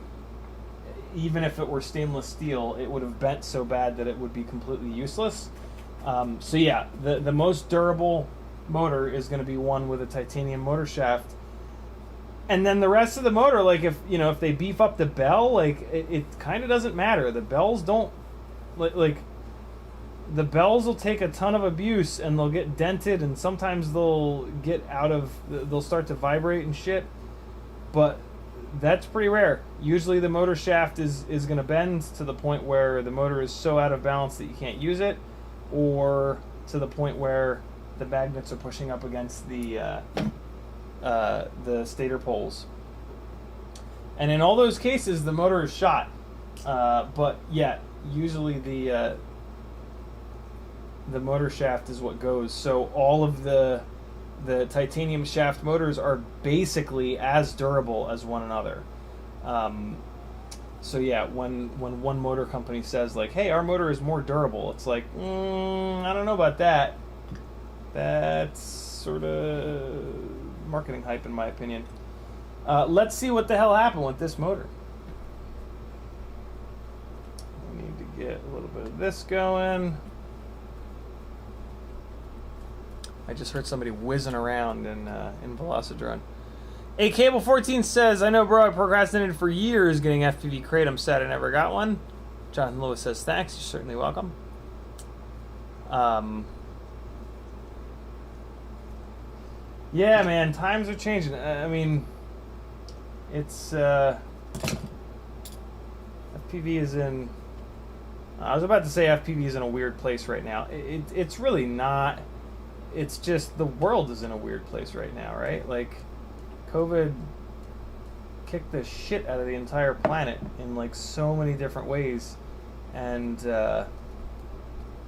even if it were stainless steel, it would have bent so bad that it would be completely useless. So yeah, the most durable motor is going to be one with a titanium motor shaft. And then the rest of the motor, like if they beef up the bell, like it kind of doesn't matter. The bells don't, like the bells will take a ton of abuse and they'll get dented, and sometimes they'll start to vibrate and shit. But that's pretty rare. Usually the motor shaft is going to bend to the point where the motor is so out of balance that you can't use it, or to the point where the magnets are pushing up against the stator poles. And in all those cases, the motor is shot. But yeah, usually the motor shaft is what goes. So all of the titanium shaft motors are basically as durable as one another. So yeah, when one motor company says like, hey, our motor is more durable, it's like, I don't know about that. That's sort of marketing hype in my opinion. Let's see what the hell happened with this motor. We need to get a little bit of this going. I just heard somebody whizzing around in Velocidrone. A Cable 14 says, I know, bro, I procrastinated for years getting FPVCrate. I'm sad I never got one. Jonathan Lewis says, thanks. You're certainly welcome. Yeah, man, times are changing. I mean, it's FPV is in. I was about to say FPV is in a weird place right now. It's really not. It's just the world is in a weird place right now, right? Like, COVID kicked the shit out of the entire planet in like so many different ways, and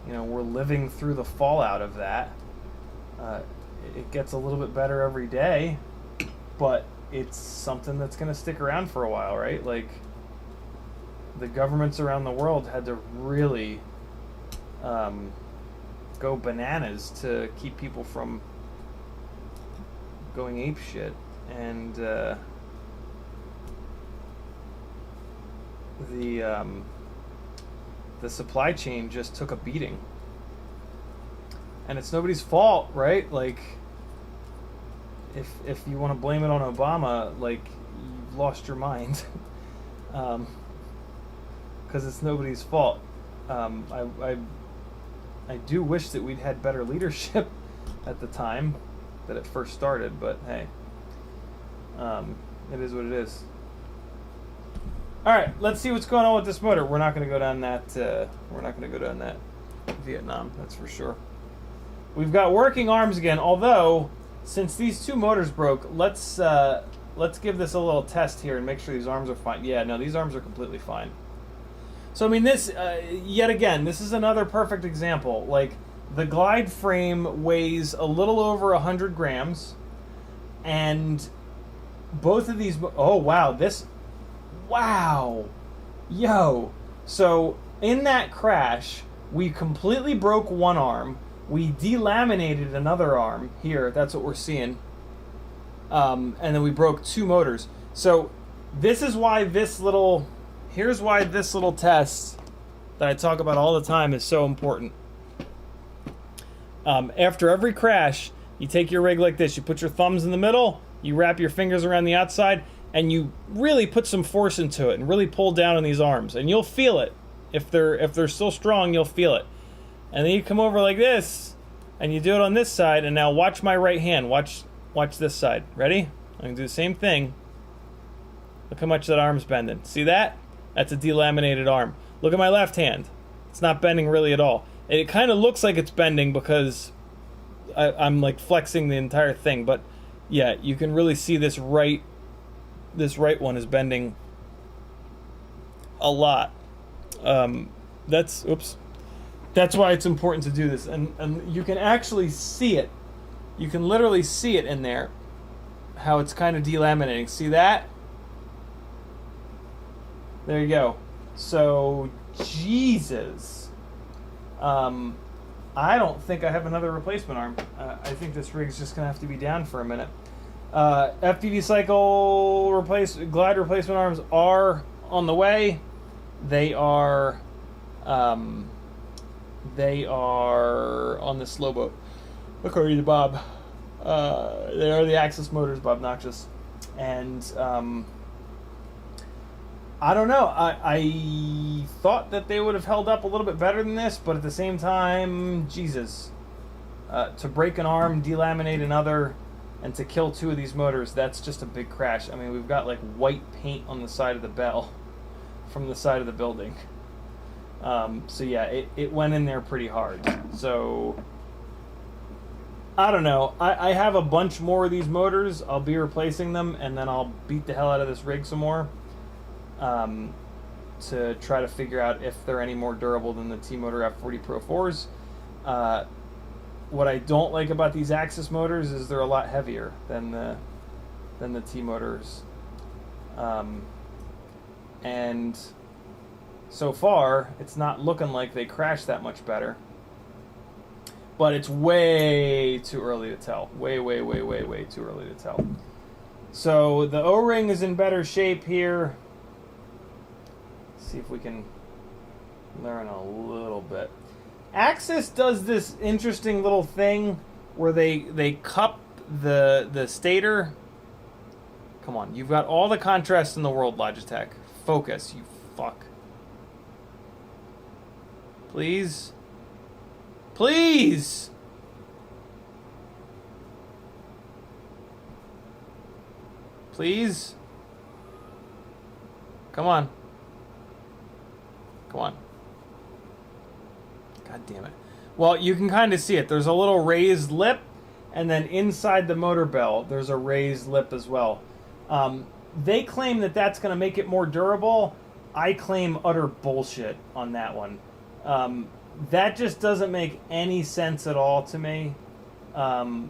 we're living through the fallout of that. It gets a little bit better every day, but it's something that's going to stick around for a while, right? Like, the governments around the world had to really go bananas to keep people from going ape shit, and the supply chain just took a beating. And it's nobody's fault, right? Like, if you want to blame it on Obama, like, you've lost your mind. Because it's nobody's fault. I do wish that we'd had better leadership at the time that it first started, but hey, it is what it is. All right, let's see what's going on with this motor. We're not going to go down that. We're not going to go down that Vietnam. That's for sure. We've got working arms again. Although, since these two motors broke, let's give this a little test here and make sure these arms are fine. Yeah, no, these arms are completely fine. So I mean, this yet again, this is another perfect example. Like, the glide frame weighs a little over 100 grams, and both of these. Oh wow, yo. So in that crash, we completely broke one arm. We delaminated another arm here. That's what we're seeing. And then we broke two motors. So this is why here's why this little test that I talk about all the time is so important. After every crash, you take your rig like this. You put your thumbs in the middle, you wrap your fingers around the outside, and you really put some force into it and really pull down on these arms. And you'll feel it. If they're still strong, you'll feel it. And then you come over like this, and you do it on this side, and now watch my right hand. Watch this side. Ready? I'm going to do the same thing. Look how much that arm's bending. See that? That's a delaminated arm. Look at my left hand. It's not bending really at all. It kind of looks like it's bending because I'm like flexing the entire thing, but yeah, you can really see this right one is bending a lot. That's why it's important to do this, and you can actually see it. You can literally see it in there, how it's kind of delaminating. See that? There you go. So, Jesus. I don't think I have another replacement arm. I think this rig's just going to have to be down for a minute. FPV cycle glide replacement arms are on the way. They are on the slow boat, according to Bob. They are the Axis motors, Bob Noxious. And I don't know. I thought that they would have held up a little bit better than this, but at the same time, Jesus. To break an arm, delaminate another, and to kill two of these motors, that's just a big crash. I mean, we've got like white paint on the side of the bell from the side of the building. So yeah, it went in there pretty hard. So I don't know. I have a bunch more of these motors. I'll be replacing them, and then I'll beat the hell out of this rig some more to try to figure out if they're any more durable than the T-Motor F40 Pro 4s. What I don't like about these Axis motors is they're a lot heavier than the T-Motors. And so far, it's not looking like they crash that much better. But it's way too early to tell. Way too early to tell. So the O-ring is in better shape here. Let's see if we can learn a little bit. Axis does this interesting little thing where they cup the stator. Come on, you've got all the contrast in the world, Logitech. Focus, you fuck. Please? Please! Please? Come on. Come on. God damn it. Well, you can kind of see it. There's a little raised lip, and then inside the motor bell, there's a raised lip as well. They claim that that's going to make it more durable. I claim utter bullshit on that one. That just doesn't make any sense at all to me. None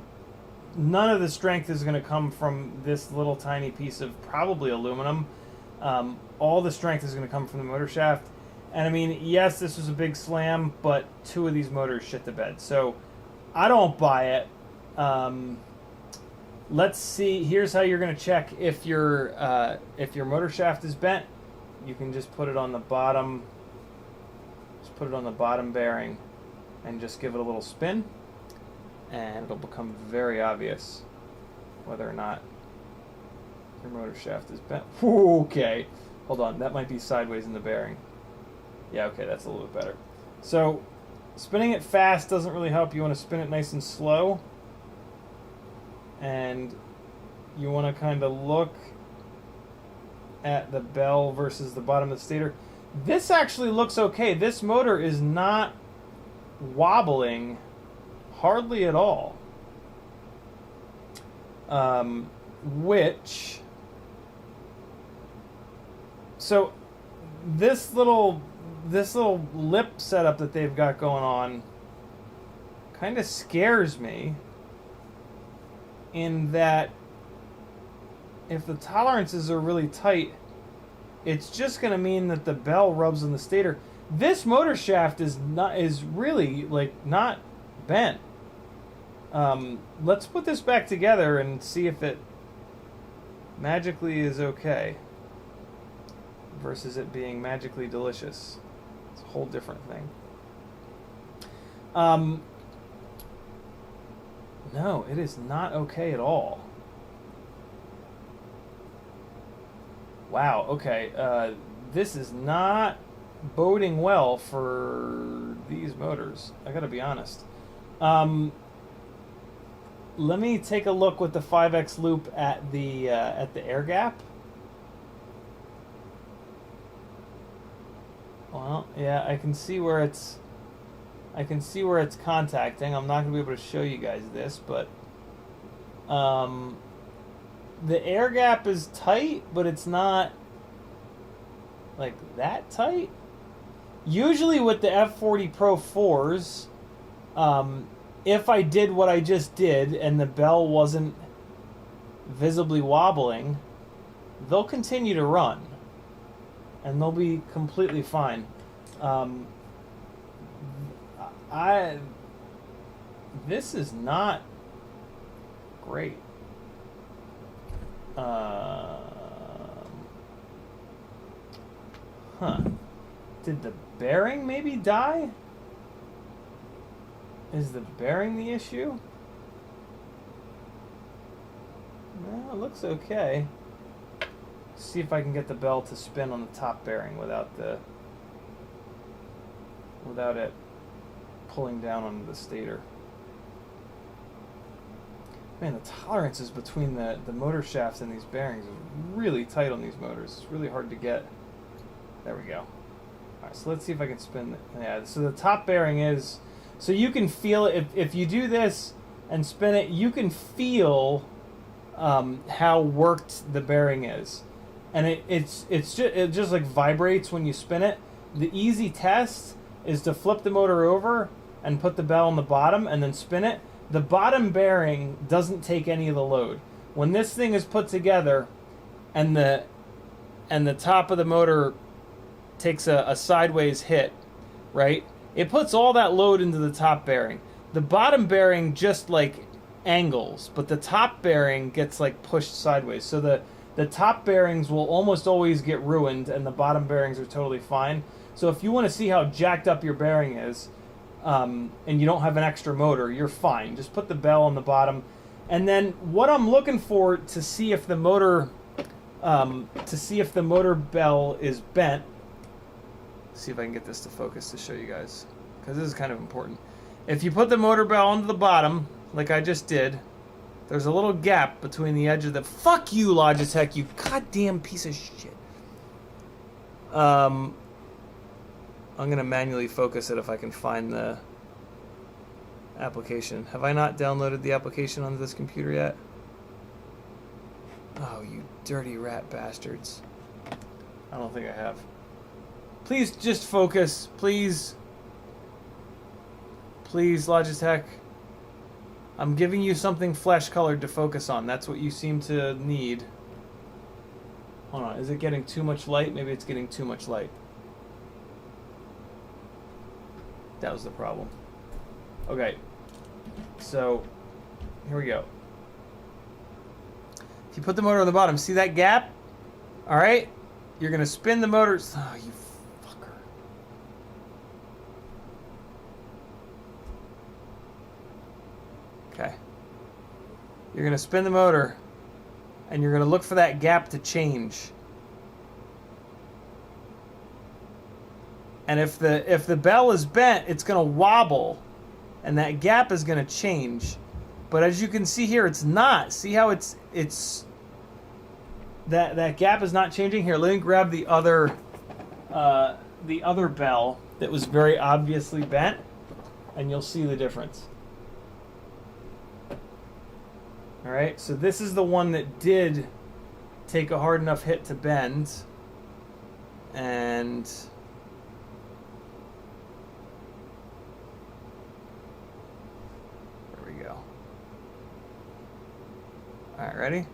of the strength is going to come from this little tiny piece of probably aluminum. All the strength is going to come from the motor shaft. And I mean, yes, this was a big slam, but two of these motors shit the bed. So I don't buy it. Let's see. Here's how you're going to check if your motor shaft is bent. You can just put it on the bottom. Just put it on the bottom bearing, and just give it a little spin, and it'll become very obvious whether or not your motor shaft is bent. Okay, hold on. That might be sideways in the bearing. Yeah, okay, that's a little bit better. So, spinning it fast doesn't really help. You want to spin it nice and slow. And you want to kind of look at the bell versus the bottom of the stator. This actually looks okay. This motor is not wobbling hardly at all. So this little lip setup that they've got going on kind of scares me, in that if the tolerances are really tight, it's just going to mean that the bell rubs on the stator. This motor shaft is really like not bent. Let's put this back together and see if it magically is okay versus it being magically delicious. It's a whole different thing. No, it is not okay at all. Wow, okay. This is not boding well for these motors. I gotta be honest. Let me take a look with the 5X loop at the air gap. Well, yeah, I can see where it's contacting. I'm not gonna be able to show you guys this, but the air gap is tight, but it's not like that tight. Usually with the F40 Pro 4s, if I did what I just did and the bell wasn't visibly wobbling, they'll continue to run. and they'll be completely fine. This is not great. Did the bearing maybe die? Is the bearing the issue? No, it looks okay. See if I can get the bell to spin on the top bearing without it pulling down onto the stator. Man, the tolerances between the motor shafts and these bearings is really tight on these motors. It's really hard to get. There we go. Alright, so let's see if I can spin. Yeah, so the top bearing is... So you can feel it. If you do this and spin it, you can feel how worked the bearing is. And it just like vibrates when you spin it. The easy test is to flip the motor over and put the bell on the bottom and then spin it. The bottom bearing doesn't take any of the load. When this thing is put together and the top of the motor takes a sideways hit, right? It puts all that load into the top bearing. The bottom bearing just like angles, but the top bearing gets like pushed sideways. So the top bearings will almost always get ruined and the bottom bearings are totally fine. So if you want to see how jacked up your bearing is, and you don't have an extra motor, you're fine. Just put the bell on the bottom. And then what I'm looking for to see if the motor bell is bent. See if I can get this to focus to show you guys, because this is kind of important. If you put the motor bell onto the bottom, like I just did, there's a little gap between the edge of the... Fuck you, Logitech, you goddamn piece of shit. I'm going to manually focus it if I can find the application. Have I not downloaded the application onto this computer yet? Oh, you dirty rat bastards. I don't think I have. Please just focus. Please. Please, Logitech. I'm giving you something flesh-colored to focus on. That's what you seem to need. Hold on. Is it getting too much light? Maybe it's getting too much light. That was the problem. Okay. So, here we go. If you put the motor on the bottom, see that gap? Alright? You're going to spin the motor. Oh, you fucker. Okay. You're going to spin the motor, and you're going to look for that gap to change. And if the bell is bent, it's going to wobble, and that gap is going to change. But as you can see here, it's not. See how it's that gap is not changing. Here, let me grab the other bell that was very obviously bent, and you'll see the difference. All right, so this is the one that did take a hard enough hit to bend, and there we go. All right, ready?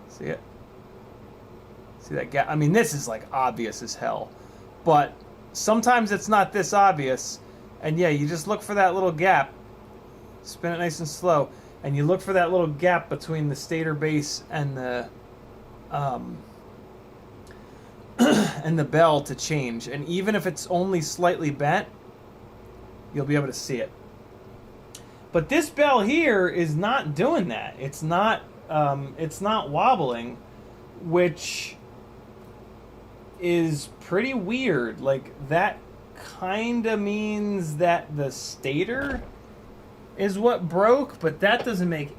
See it? See that gap? I mean, this is like obvious as hell, but sometimes it's not this obvious, and yeah, you just look for that little gap, spin it nice and slow, and you look for that little gap between the stator base and the and the bell to change. And even if it's only slightly bent, you'll be able to see it. But this bell here is not doing that. It's not wobbling, which is pretty weird. Like, that kind of means that the stator is what broke, but that doesn't make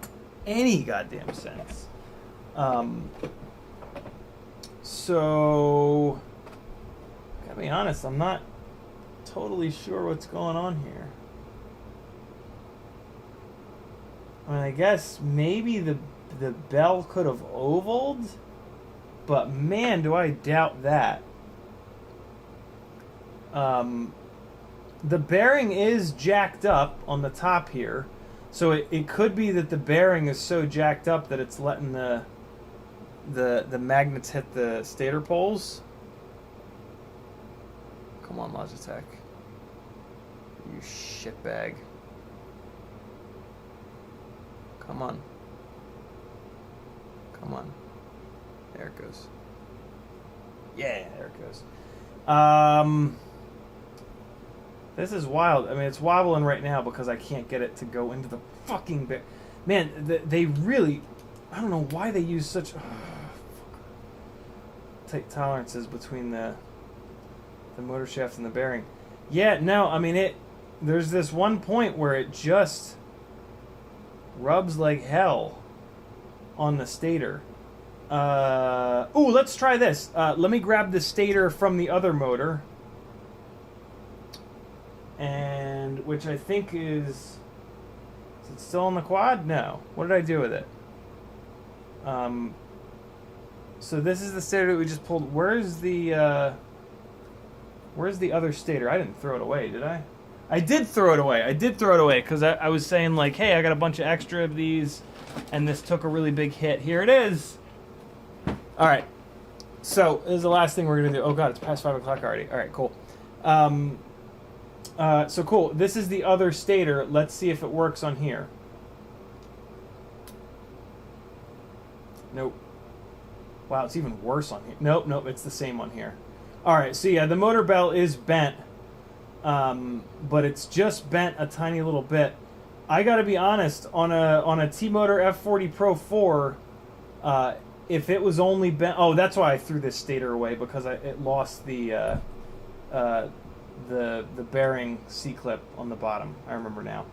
any goddamn sense. So, gotta be honest, I'm not totally sure what's going on here. I mean, I guess maybe the bell could have ovaled, but man, do I doubt that. The bearing is jacked up on the top here, so it could be that the bearing is so jacked up that it's letting the the magnets hit the stator poles. Come on, Logitech. You shitbag. Come on. Come on. There it goes. Yeah, there it goes. This is wild. I mean, it's wobbling right now because I can't get it to go into the fucking bit. Man, they really... I don't know why they use such tight tolerances between the motor shaft and the bearing. Yeah, no, I mean, there's this one point where it just rubs like hell on the stator. Ooh, let's try this. Let me grab the stator from the other motor. And, which I think is it still on the quad? No. What did I do with it? So this is the stator that we just pulled. Where's the other stator? I didn't throw it away, did I? I did throw it away. I did throw it away because I was saying, like, hey, I got a bunch of extra of these, and this took a really big hit. Here it is. All right. So this is the last thing we're going to do. Oh, God, it's past 5 o'clock already. All right, cool. So cool. This is the other stator. Let's see if it works on here. Nope. Wow, it's even worse on here. Nope, nope, it's the same on here. All right, so yeah, the motor bell is bent, but it's just bent a tiny little bit. I got to be honest, on a T-Motor F40 Pro 4, if it was only bent, oh, that's why I threw this stator away, because it lost the bearing C-clip on the bottom. I remember now.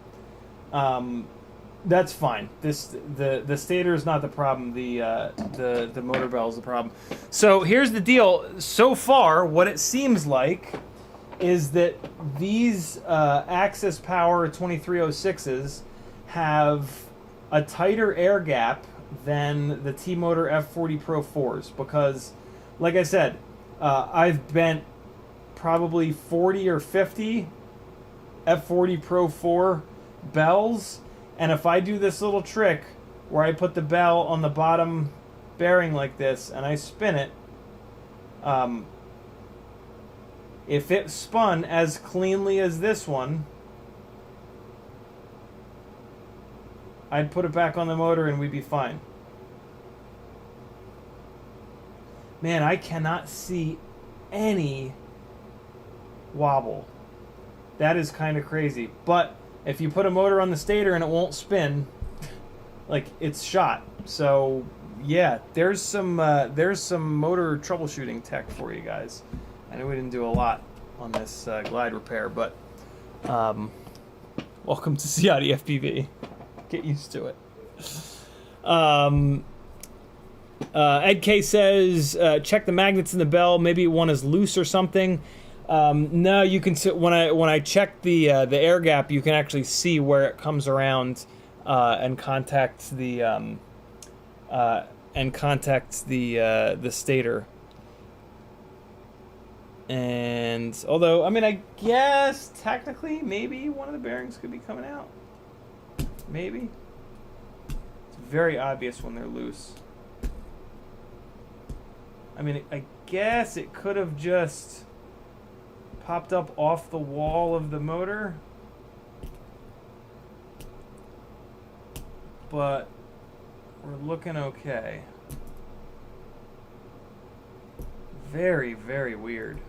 That's fine. The stator is not the problem. The motor bell is the problem. So here's the deal. So far, what it seems like is that these Access Power 2306s have a tighter air gap than the T-Motor F40 Pro 4s because, like I said, I've bent probably 40 or 50 F40 Pro 4 bells. And if I do this little trick where I put the bell on the bottom bearing like this and I spin it, if it spun as cleanly as this one, I'd put it back on the motor and we'd be fine. Man, I cannot see any wobble. That is kind of crazy. But if you put a motor on the stator and it won't spin, like, it's shot. So yeah, there's some motor troubleshooting tech for you guys. I know we didn't do a lot on this glide repair, but welcome to CiottiFPV. Get used to it. Ed K says, check the magnets in the bell. Maybe one is loose or something. No, you can see when I check the air gap, you can actually see where it comes around and contacts the stator. And although, I mean, I guess technically maybe one of the bearings could be coming out. Maybe. It's very obvious when they're loose. I mean, I guess it could have just popped up off the wall of the motor, but we're looking okay. Very, very weird.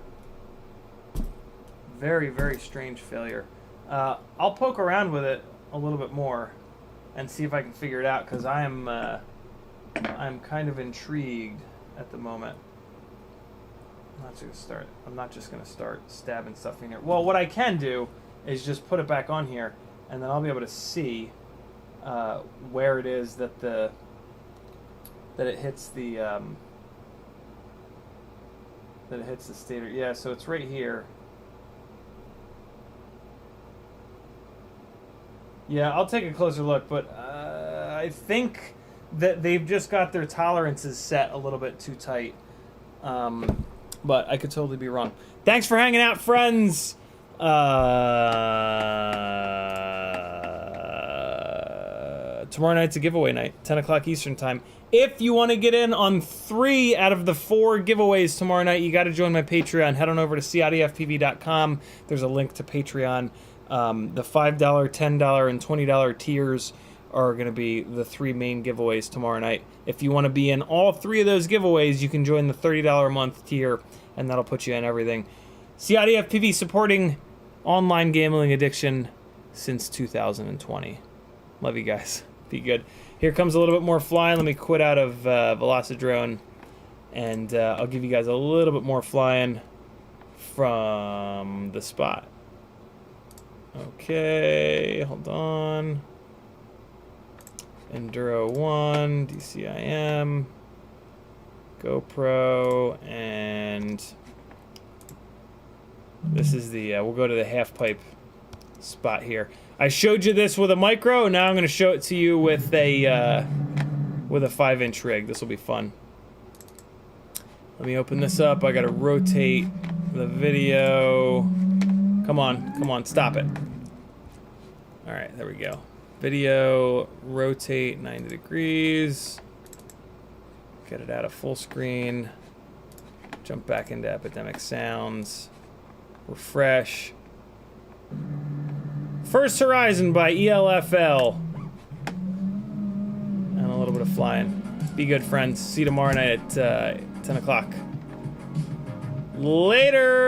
Very, very strange failure. I'll poke around with it a little bit more and see if I can figure it out, because I'm kind of intrigued at the moment. I'm not just gonna start stabbing stuff in here. Well, what I can do is just put it back on here, and then I'll be able to see where it is that it hits the stator. Yeah, so it's right here. Yeah, I'll take a closer look, but I think that they've just got their tolerances set a little bit too tight. But I could totally be wrong. Thanks for hanging out, friends. Tomorrow night's a giveaway night, 10 o'clock Eastern time. If you want to get in on 3 out of the 4 giveaways tomorrow night, you got to join my Patreon. Head on over to CiottiFPV.com. There's a link to Patreon. The $5, $10, and $20 tiers are going to be the 3 main giveaways tomorrow night. If you want to be in all 3 of those giveaways, you can join the $30 a month tier, and that'll put you in everything. CiottiFPV supporting online gambling addiction since 2020. Love you guys. Be good. Here comes a little bit more flying. Let me quit out of Velocidrone, and I'll give you guys a little bit more flying from the spot. Okay, hold on. Enduro 1, DCIM, GoPro, and this is the, we'll go to the half pipe spot here. I showed you this with a micro, now I'm going to show it to you with a 5-inch rig. This will be fun. Let me open this up. I got to rotate the video. Come on, stop it. All right, there we go. Video, rotate 90 degrees. Get it out of full screen. Jump back into Epidemic Sounds. Refresh. First Horizon by ELFL. And a little bit of flying. Be good, friends. See you tomorrow night at 10 o'clock. Later!